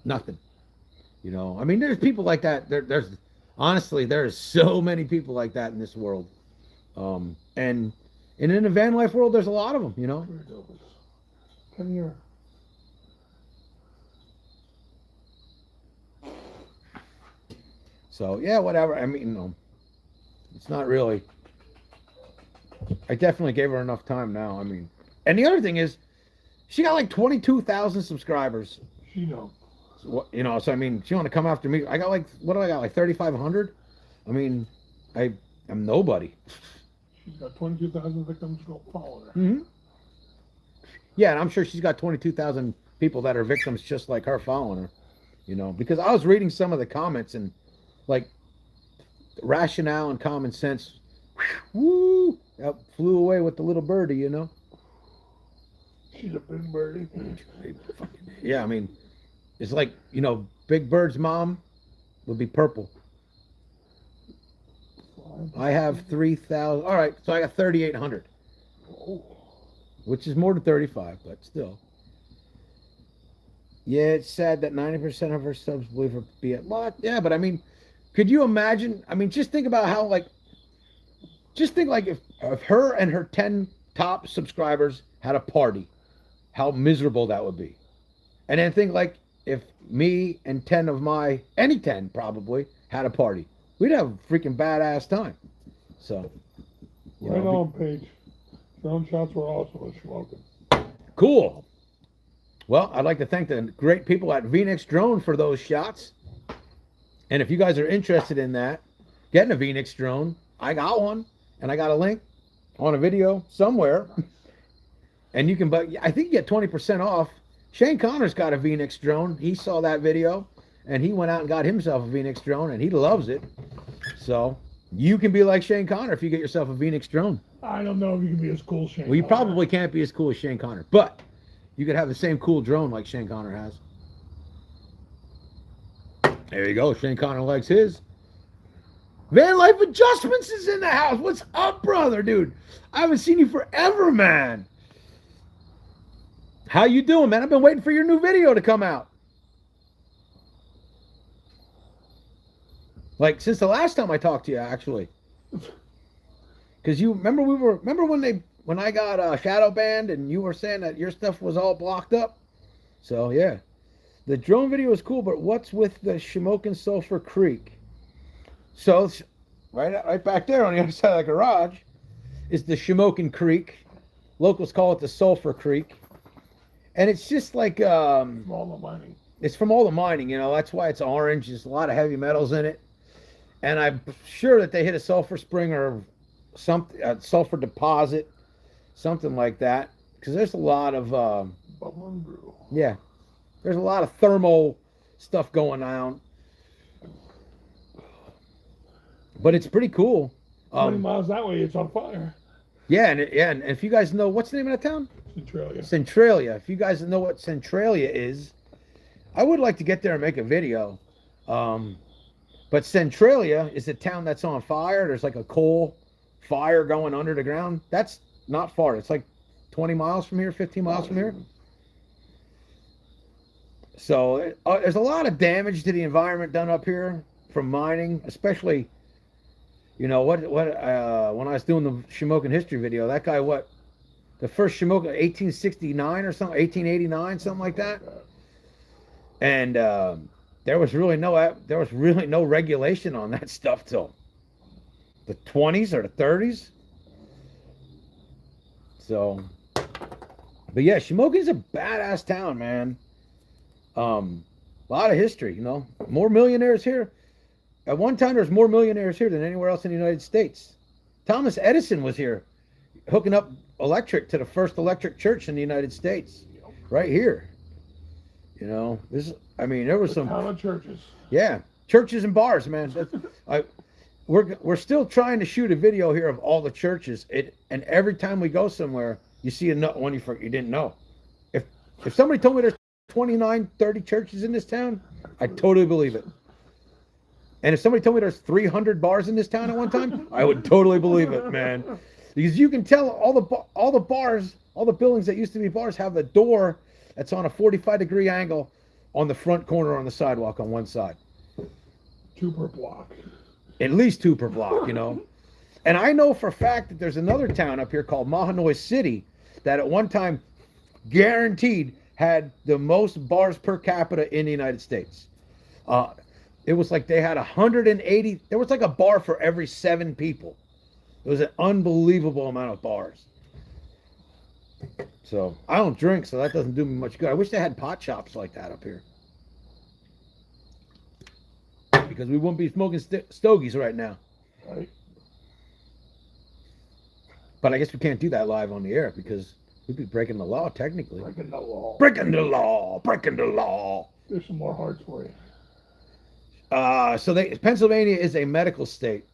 Nothing. I mean, there's people like that. There's so many people like that in this world. And in the van life world, there's a lot of them. Come here. So yeah, whatever. I mean, it's not really. I definitely gave her enough time now. I mean, and the other thing is, she got like 22,000 subscribers. She knows. So I mean, she want to come after me. I got like, what do I got? Like 3,500. I mean, I'm nobody. She's got 22,000 victims go follow her. Mm-hmm. Yeah, and I'm sure she's got 22,000 people that are victims just like her following her. Because I was reading some of the comments and like rationale and common sense, woo, that flew away with the little birdie. She's a big birdie. Yeah, I mean, it's like, Big Bird's mom would be purple. I have 3,000. All right, so I got 3,800. Oh. Which is more than 35, but still. Yeah, it's sad that 90% of her subs believe her to be at lot. Yeah, but I mean, could you imagine? I mean, just think about how, if her and her 10 top subscribers had a party, how miserable that would be. And then think like if me and 10 of any 10 probably had a party. We'd have a freaking badass time. So. Right on, Paige. Drone shots were awesome with smoking. Cool. Well, I'd like to thank the great people at Phoenix Drone for those shots. And if you guys are interested in that, getting a Phoenix drone, I got one. And I got a link on a video somewhere. And you can, I think you get 20% off. Shane Connor's got a Phoenix drone. He saw that video. And he went out and got himself a Phoenix drone. And he loves it. So you can be like Shane Connor if you get yourself a Phoenix drone. I don't know if you can be as cool as Shane Well, you Connor. probably can't be as cool as Shane Connor. But you could have the same cool drone like Shane Connor has. There you go. Shane Connor likes his. Vanlife Adjustments is in the house. What's up, brother, dude? I haven't seen you forever, man. How you doing, man? I've been waiting for your new video to come out. Like since the last time I talked to you, actually. Because you remember when I got shadow banned and you were saying that your stuff was all blocked up. So yeah, the drone video is cool, but what's with the Shamokin Sulphur Creek? So right back there on the other side of the garage is the Shamokin Creek. Locals call it the Sulphur Creek, and it's just like From all the mining. It's from all the mining, that's why it's orange. There's a lot of heavy metals in it. And I'm sure that they hit a sulfur spring or something, a sulfur deposit, something like that. Because there's a lot of, Bubbling brew. Yeah, there's a lot of thermal stuff going on. But it's pretty cool. 20 miles that way, it's on fire. Yeah, and if you guys know what's the name of that town? Centralia. Centralia. If you guys know what Centralia is, I would like to get there and make a video. But Centralia is a town that's on fire. There's like a coal fire going under the ground. That's not far. It's like 20 miles from here, 15 miles from here. So there's a lot of damage to the environment done up here from mining, especially, you know, when I was doing the Shamokin history video, that guy, the first Shamokin, 1869 or something, 1889, something like that. And there was really no regulation on that stuff till the 20s or the 30s. So, but yeah, Shamokin's a badass town, man. A lot of history, you know. More millionaires here. At one time, there's more millionaires here than anywhere else in the United States. Thomas Edison was here, hooking up electric to the first electric church in the United States, right here. You know, there was some town of churches. Yeah, churches and bars, man. We're still trying to shoot a video here of all the churches. And every time we go somewhere, you see one you didn't know. If somebody told me there's 29, 30 churches in this town, I totally believe it. And if somebody told me there's 300 bars in this town at one time, I would totally believe it, man. Because you can tell all the bars, all the buildings that used to be bars have a door that's on a 45-degree angle on the front corner on the sidewalk on one side. 2 per block. At least 2 per block, you know. And I know for a fact that there's another town up here called Mahanoy City that at one time guaranteed had the most bars per capita in the United States. It was like they had 180. There was like a bar for every 7 people. It was an unbelievable amount of bars. So I don't drink, so that doesn't do me much good. I wish they had pot shops like that up here. Because we wouldn't be smoking stogies right now. Right. But I guess we can't do that live on the air because we'd be breaking the law technically. Breaking the law. Breaking the law. Breaking the law. There's some more hearts for you. Pennsylvania is a medical state.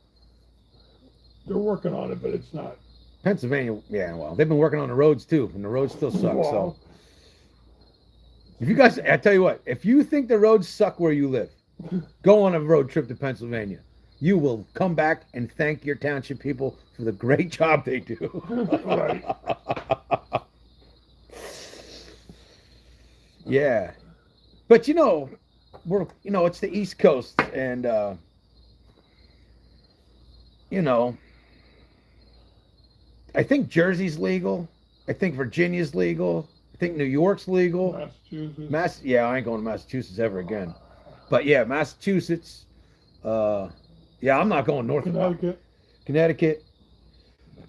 They're working on it, but it's not. Pennsylvania, yeah, well, they've been working on the roads too, and the roads still suck. Wow. So, if you guys, I tell you what, if you think the roads suck where you live, go on a road trip to Pennsylvania. You will come back and thank your township people for the great job they do. Right. Yeah, but you know, it's the East Coast, and you know, I think Jersey's legal. I think Virginia's legal. I think New York's legal. Massachusetts. Yeah, I ain't going to Massachusetts ever again. But yeah, Massachusetts. Yeah, I'm not going north. Connecticut.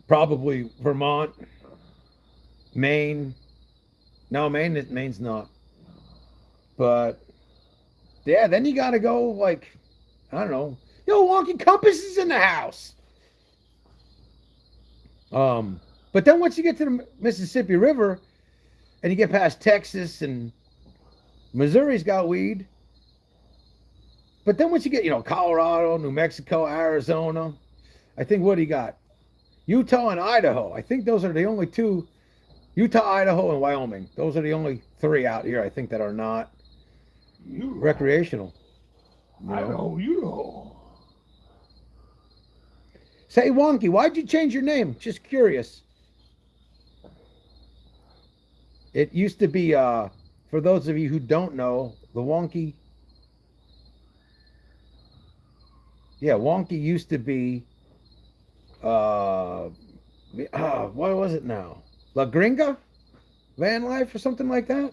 Probably Vermont. Maine. No, Maine's not. But yeah, then you got to go like, I don't know. Yo, Wonky Compass is in the house. But then once you get to the Mississippi River and you get past Texas and Missouri's got weed. But then once you get, Colorado, New Mexico, Arizona, I think what do you got? Utah and Idaho. I think those are the only 2. Utah, Idaho, and Wyoming. Those are the only 3 out here, I think, that are not recreational. Idaho. Say, Wonky, why'd you change your name? Just curious. It used to be, for those of you who don't know, the Wonky. Yeah, Wonky used to be, what was it now? La Gringa? Vanlife or something like that?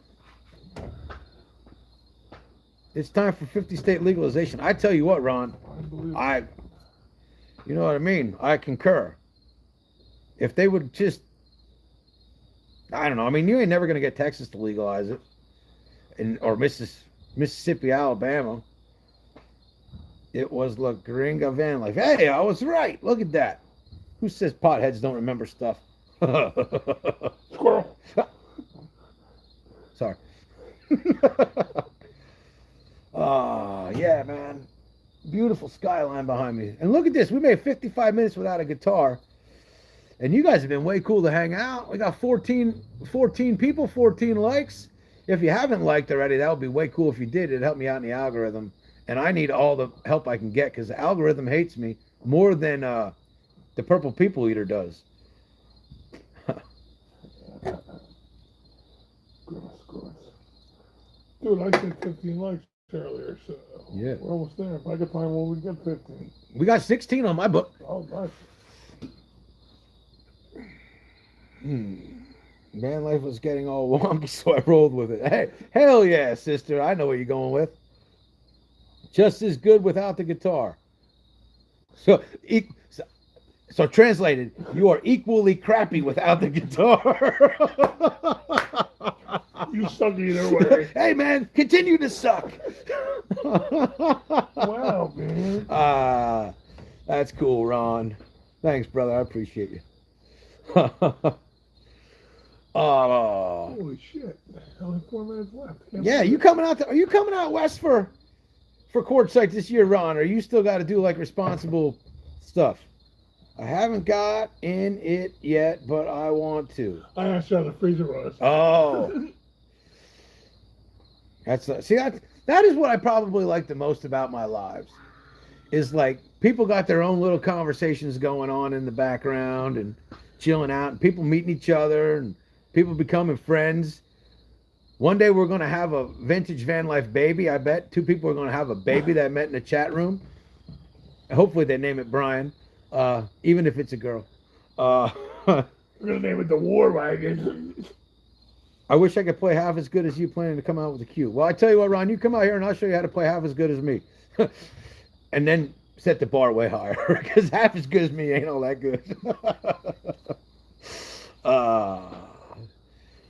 It's time for 50-state legalization. I tell you what, Ron, you know what I mean? I concur. If they would just, I don't know. I mean, you ain't never going to get Texas to legalize it, or Mississippi, Alabama. It was La Gringa Vanlife. Hey, I was right. Look at that. Who says potheads don't remember stuff? Squirrel. Sorry. Yeah, man. Beautiful skyline behind me. And look at this. We made 55 minutes without a guitar. And you guys have been way cool to hang out. We got 14 people, 14 likes. If you haven't liked already, that would be way cool if you did. It'd help me out in the algorithm. And I need all the help I can get because the algorithm hates me more than the Purple People Eater does. Gross. Dude, I said 15 likes earlier, so Yeah. we're almost there. If I could find one, we get 15. We got 16 on my book. Oh, nice. Vanlife was getting all wonky, so I rolled with it. Hey, hell yeah, sister. I know what you're going with. Just as good without the guitar. So translated, you are equally crappy without the guitar. You suck either way. Hey, man, continue to suck. Wow, man. That's cool, Ron. Thanks, brother. I appreciate you. Holy shit. Only 4 minutes left. Yeah, are you coming out west for Quartzsite this year, Ron? Or you still got to do like responsible stuff? I haven't got in it yet, but I want to. I asked you how the freezer was. Oh. That is what I probably like the most about my lives. Is like people got their own little conversations going on in the background and chilling out, and people meeting each other and people becoming friends. One day we're going to have a vintage van life baby. I bet 2 people are going to have a baby that I met in the chat room. Hopefully they name it Brian, even if it's a girl. We're going to name it the War Wagon. I wish I could play half as good as you planning to come out with a cue. Well, I tell you what, Ron, you come out here and I'll show you how to play half as good as me. And then set the bar way higher because half as good as me ain't all that good.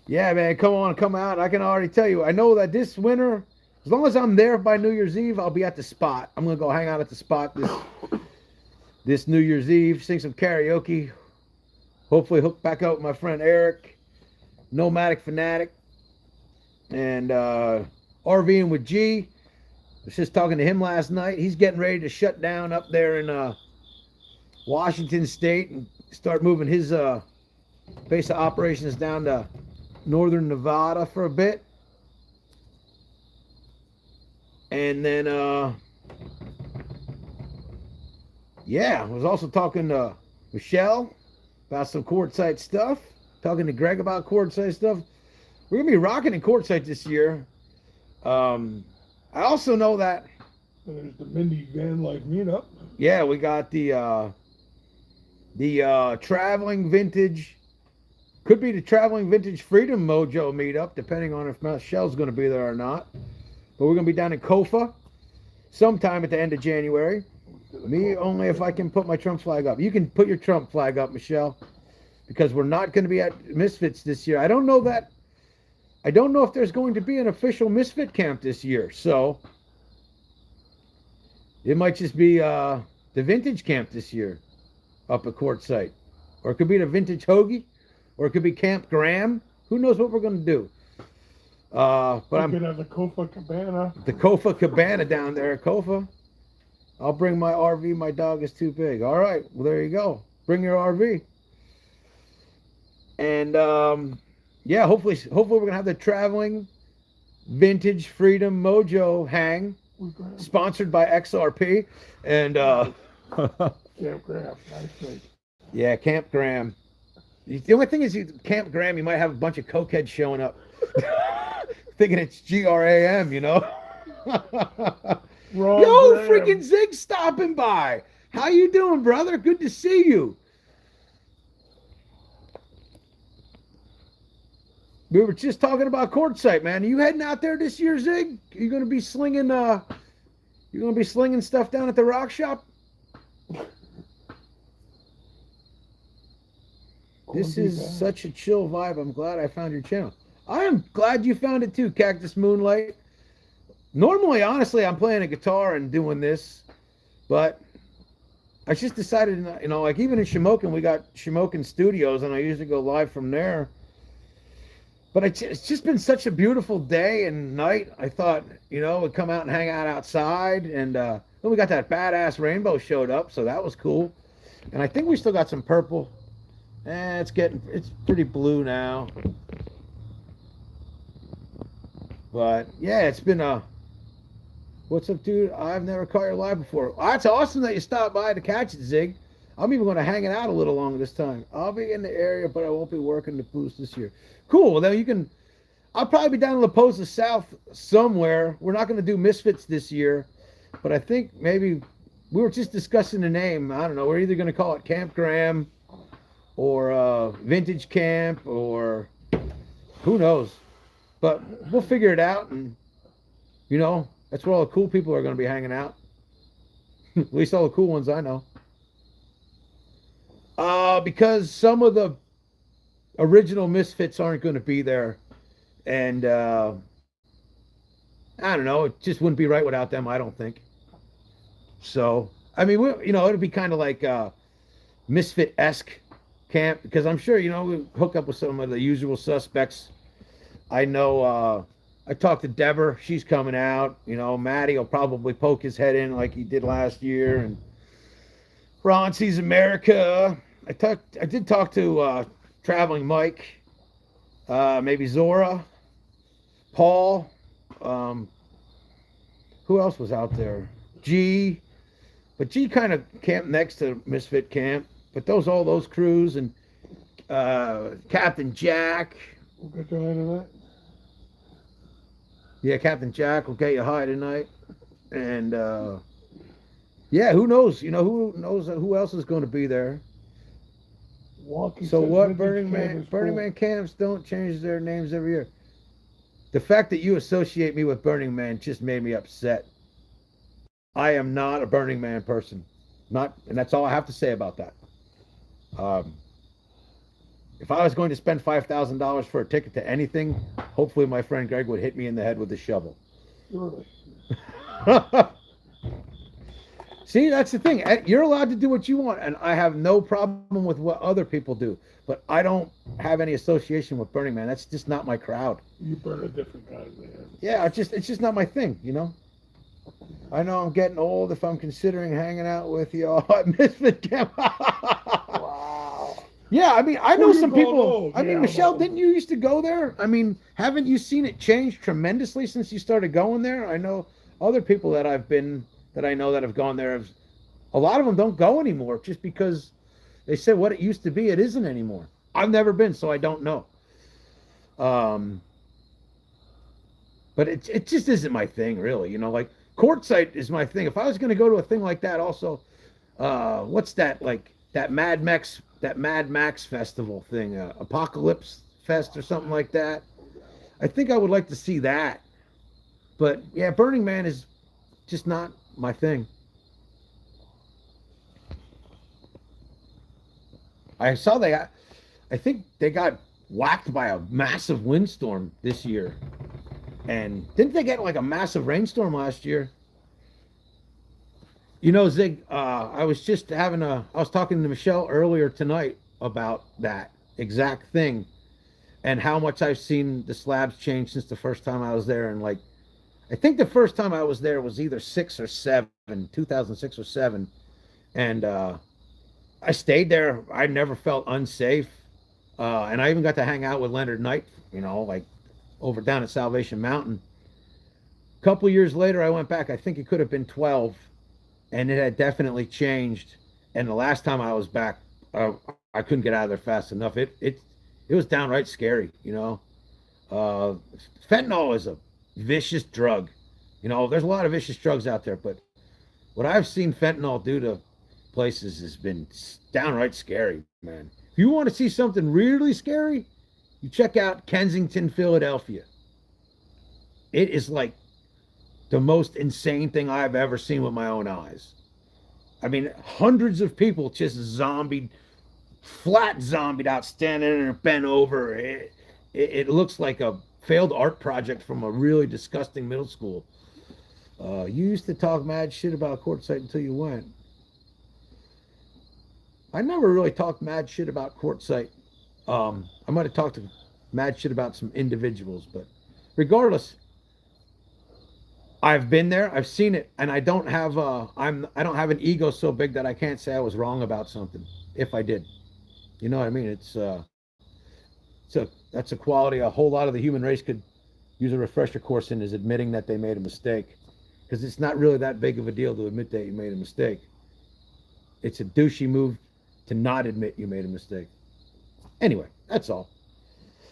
Yeah, man, come out. I can already tell you. I know that this winter, as long as I'm there by New Year's Eve, I'll be at the spot. I'm gonna go hang out at the spot this New Year's Eve, sing some karaoke. Hopefully hook back up with my friend Eric, Nomadic Fanatic, and RVing with G. I was just talking to him last night. He's getting ready to shut down up there in Washington State and start moving his base of operations down to northern Nevada for a bit. And then, yeah, I was also talking to Michelle about some Quartzsite stuff. Talking to Greg about Quartzsite stuff. We're going to be rocking in Quartzsite this year. I also know that. And there's the Mindy Van Life meetup. Yeah, we got the traveling vintage. Could be the traveling vintage Freedom Mojo meetup, depending on if Michelle's going to be there or not. But we're going to be down in Kofa sometime at the end of January. Me only if I can put my Trump flag up. You can put your Trump flag up, Michelle, because we're not going to be at Misfits this year. I don't know if there's going to be an official Misfit camp this year. So it might just be the vintage camp this year up at Quartzsite. Or it could be the vintage Hoagie. Or it could be Camp Graham. Who knows what we're going to do? But I'm could have the Kofa Cabana. The Kofa Cabana down there at Kofa. I'll bring my RV. My dog is too big. All right. Well, there you go. Bring your RV. And yeah, hopefully we're gonna have the traveling vintage Freedom Mojo hang, sponsored by XRP. And Camp Graham, nice place. Yeah, Camp Graham. The only thing is, Camp Graham, you might have a bunch of cokeheads showing up, thinking it's GRAM, you know. Yo, Graham. freaking Zig stopping by. How you doing, brother? Good to see you. We were just talking about Quartzsite, man. Are you heading out there this year, Zig? You gonna be slinging stuff down at the rock shop? This is such a chill vibe. I'm glad I found your channel. I am glad you found it too, Cactus Moonlight. Normally, honestly, I'm playing a guitar and doing this, but I just decided, you know, like even in Shamokin, we got Shamokin Studios, and I usually go live from there. But it's just been such a beautiful day and night. I thought, you know, we'd come out and hang out outside, and then we got that badass rainbow showed up, so that was cool. And I think we still got some purple It's pretty blue now. But yeah, it's been a. What's up, dude? I've never caught your live before. That's awesome that you stopped by to catch it, Zig. I'm even going to hang it out a little longer this time. I'll be in the area, but I won't be working the boost this year. Cool. Well, then you can. I'll probably be down in La Posa South somewhere. We're not going to do Misfits this year, but I think maybe we were just discussing the name. I don't know. We're either going to call it Camp Graham or Vintage Camp or who knows. But we'll figure it out, and that's where all the cool people are going to be hanging out. At least all the cool ones I know. Because some of the original Misfits aren't going to be there, and I don't know. It just wouldn't be right without them, I don't think. So, I mean, it'd be kind of like Misfit-esque camp because I'm sure we hook up with some of the usual suspects. I know. I talked to Deborah. She's coming out. Matty will probably poke his head in like he did last year, and Ron sees America. I did talk to Traveling Mike, maybe Zora, Paul. Who else was out there? G. But G kind of camped next to Misfit Camp. But all those crews and Captain Jack. We'll get to tonight. Yeah, Captain Jack will get you high tonight. And yeah, who knows? Who knows who else is going to be there? So what? Burning Man camps don't change their names every year. The fact that you associate me with Burning Man just made me upset. I am not a Burning Man person. And that's all I have to say about that. If I was going to spend $5,000 for a ticket to anything, hopefully my friend Greg would hit me in the head with a shovel. Surely. See, that's the thing. You're allowed to do what you want, and I have no problem with what other people do. But I don't have any association with Burning Man. That's just not my crowd. You burn a different kind of man. Yeah, it's just not my thing, I know I'm getting old if I'm considering hanging out with y'all at Misfit Camp. Wow. Yeah, I mean, I know some people. Old? I mean, Yeah, Michelle, didn't you used to go there? I mean, haven't you seen it change tremendously since you started going there? I know other people that I know that have gone there. A lot of them don't go anymore just because they said what it used to be, it isn't anymore. I've never been, so I don't know. But it just isn't my thing, really. Like Quartzsite is my thing. If I was going to go to a thing like that, also, what's that like that Mad Max festival thing, Apocalypse Fest or something like that? I think I would like to see that. But yeah, Burning Man is just not my thing. I think they got whacked by a massive windstorm this year. And didn't they get like a massive rainstorm last year? Zig, I was talking to Michelle earlier tonight about that exact thing and how much I've seen the slabs change since the first time I was there. And I think the first time I was there was either 2006 or 7. And I stayed there. I never felt unsafe. And I even got to hang out with Leonard Knight, over down at Salvation Mountain. A couple years later, I went back. I think it could have been 12, and it had definitely changed. And the last time I was back, I couldn't get out of there fast enough. It was downright scary. Fentanyl is a vicious drug. There's a lot of vicious drugs out there, but what I've seen fentanyl do to places has been downright scary, man. If you want to see something really scary, you check out Kensington, Philadelphia. It is like the most insane thing I've ever seen with my own eyes. I mean, hundreds of people just flat zombied out, standing there bent over. It looks like a failed art project from a really disgusting middle school. You used to talk mad shit about Quartzsite until you went. I never really talked mad shit about Quartzsite. I might have talked mad shit about some individuals, but regardless, I've been there, I've seen it, and I don't have an ego so big that I can't say I was wrong about something if I did. You know what I mean? That's a quality a whole lot of the human race could use a refresher course in, is admitting that they made a mistake. Because it's not really that big of a deal to admit that you made a mistake. It's a douchey move to not admit you made a mistake. Anyway, that's all.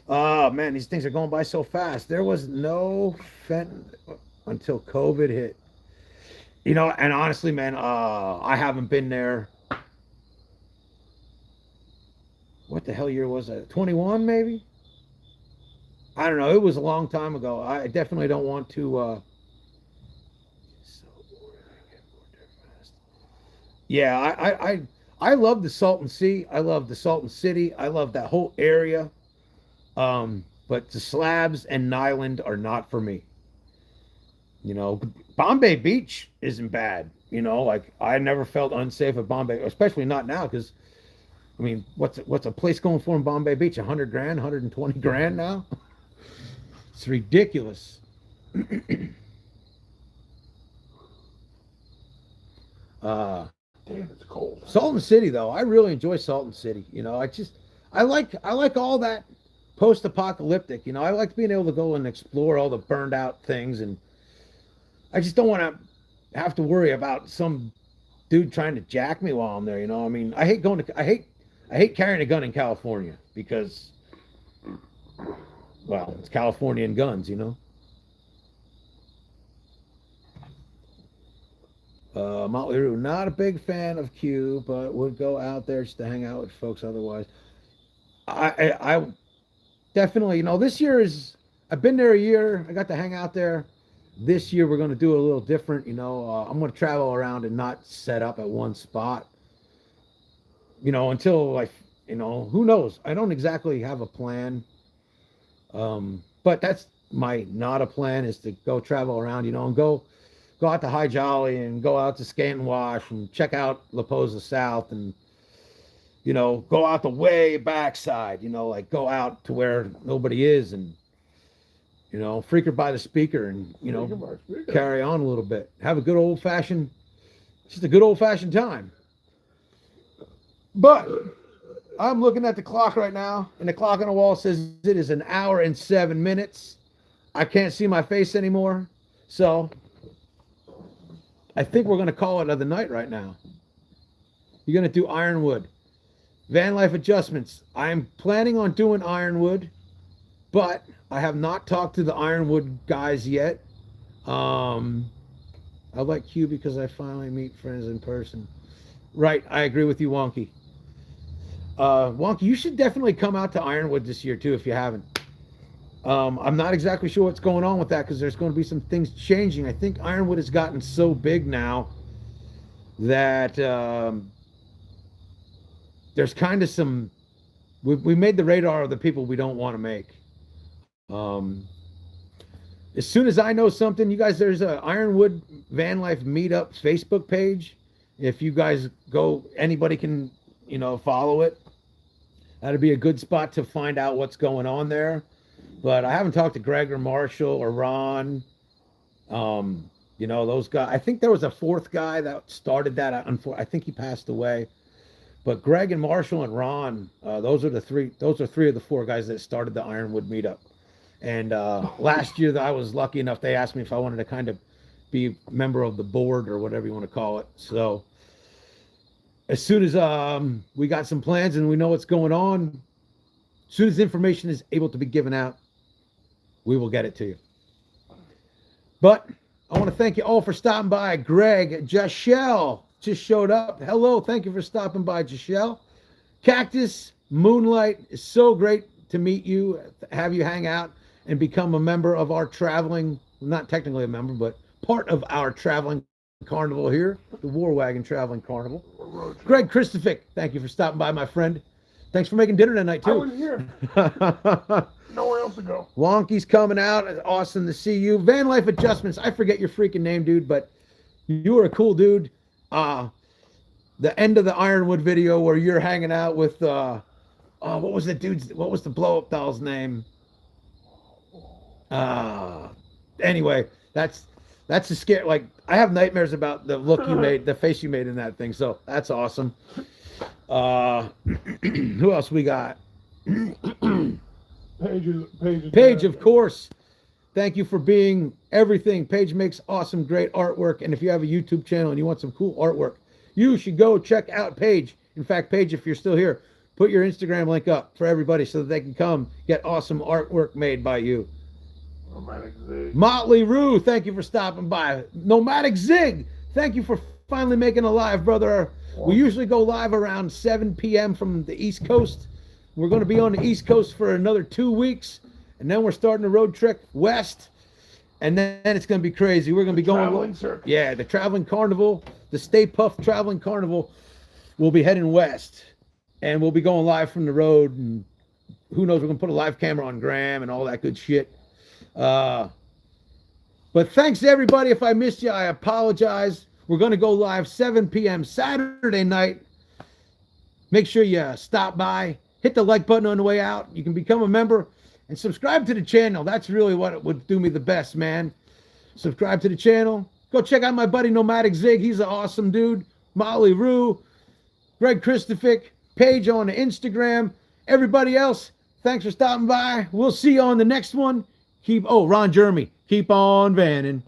Oh man, these things are going by so fast. There was no fent until COVID hit. You know, and honestly, man, I haven't been there. What the hell year was that? 21 maybe? I don't know. It was a long time ago. I definitely don't want to yeah, I love the Salton Sea. I love the Salton City. I love that whole area. But the slabs and Nyland are not for me. You know, Bombay Beach isn't bad. You know, like I never felt unsafe at Bombay, especially not now, because I mean, what's a place going for in Bombay Beach? 100 grand, 120 grand now? It's ridiculous. uh Damn, it's cold. Salton City though, I really enjoy Salton City. You know, I like all that post-apocalyptic. You know, I like being able to go and explore all the burned out things, and I just don't want to have to worry about some dude trying to jack me while I'm there. You know, I mean, I hate carrying a gun in California because, well, it's Californian guns. You know. Motley Crue, not a big fan of Q, but would go out there just to hang out with folks. Otherwise, I definitely, you know, this year is. I've been there a year. I got to hang out there. This year we're going to do a little different. You know, I'm going to travel around and not set up at one spot. You know, until like, you know, who knows? I don't exactly have a plan. But that's my not a plan, is to go travel around. You know, and go out to High Jolly and go out to Scanton Wash and check out La Posa South, and you know, go out the way backside, you know, like go out to where nobody is, and you know, freaker by the speaker, and you know, carry on a little bit, have a good old fashioned, just a good old fashioned time. But I'm looking at the clock right now, and the clock on the wall says it is an hour and 7 minutes. I can't see my face anymore, so I think we're going to call it the night right now. You're going to do Ironwood. Vanlife adjustments. I'm planning on doing Ironwood, but I have not talked to the Ironwood guys yet. I like Q because I finally meet friends in person. Right, I agree with you, Wonky. Wonky, you should definitely come out to Ironwood this year too if you haven't. I'm not exactly sure what's going on with that because there's going to be some things changing. I think Ironwood has gotten so big now that there's kind of some. We made the radar of the people we don't want to make. As soon as I know something, you guys, there's a Ironwood Vanlife Meetup Facebook page. If you guys go, anybody can, you know, follow it. That'd be a good spot to find out what's going on there. But I haven't talked to Greg or Marshall or Ron. You know, those guys. I think there was a fourth guy that started that. I think he passed away. But Greg and Marshall and Ron, those are three of the four guys that started the Ironwood meetup. And last year, I was lucky enough. They asked me if I wanted to kind of be a member of the board or whatever you want to call it. So as soon as we got some plans and we know what's going on, as soon as information is able to be given out, we will get it to you. But I want to thank you all for stopping by. Greg, Jashelle just showed up. Hello, thank you for stopping by, Jashelle. Cactus, Moonlight, is so great to meet you, have you hang out and become a member of our traveling, not technically a member, but part of our traveling carnival here, the War Wagon Traveling Carnival. Greg Christophic, thank you for stopping by, my friend. Thanks for making dinner tonight, too. I was here. Nowhere else to go. Wonky's coming out. Awesome to see you. Vanlife Adjustments. I forget your freaking name, dude, but you were a cool dude. The end of the Ironwood video where you're hanging out with, what was the blow-up doll's name? Anyway, that's a scare. Like, I have nightmares about the look you made, the face you made in that thing. So that's awesome. Who else we got? Paige, Of course. Thank you for being everything. Paige makes awesome, great artwork. And if you have a YouTube channel and you want some cool artwork, you should go check out Paige. In fact, Paige, if you're still here, put your Instagram link up for everybody so that they can come get awesome artwork made by you. Nomadic Zig. Motley Rue, thank you for stopping by. Nomadic Zig, thank you for finally making a live, brother. We usually go live around 7 p.m. from the East Coast. We're going to be on the East Coast for another 2 weeks. And then we're starting a road trip west. And then it's going to be crazy. We're going to be going. Traveling circus. Yeah, the Traveling Carnival, the Stay Puft Traveling Carnival. We'll be heading west. And we'll be going live from the road. And who knows, we're going to put a live camera on Graham and all that good shit. But thanks to everybody. If I missed you, I apologize. We're going to go live 7 p.m. Saturday night. Make sure you stop by. Hit the like button on the way out. You can become a member and subscribe to the channel. That's really what would do me the best, man. Subscribe to the channel. Go check out my buddy Nomadic Zig. He's an awesome dude. Molly Rue, Greg Christofic, Paige on the Instagram. Everybody else, thanks for stopping by. We'll see you on the next one. Ron Jeremy, keep on vanning.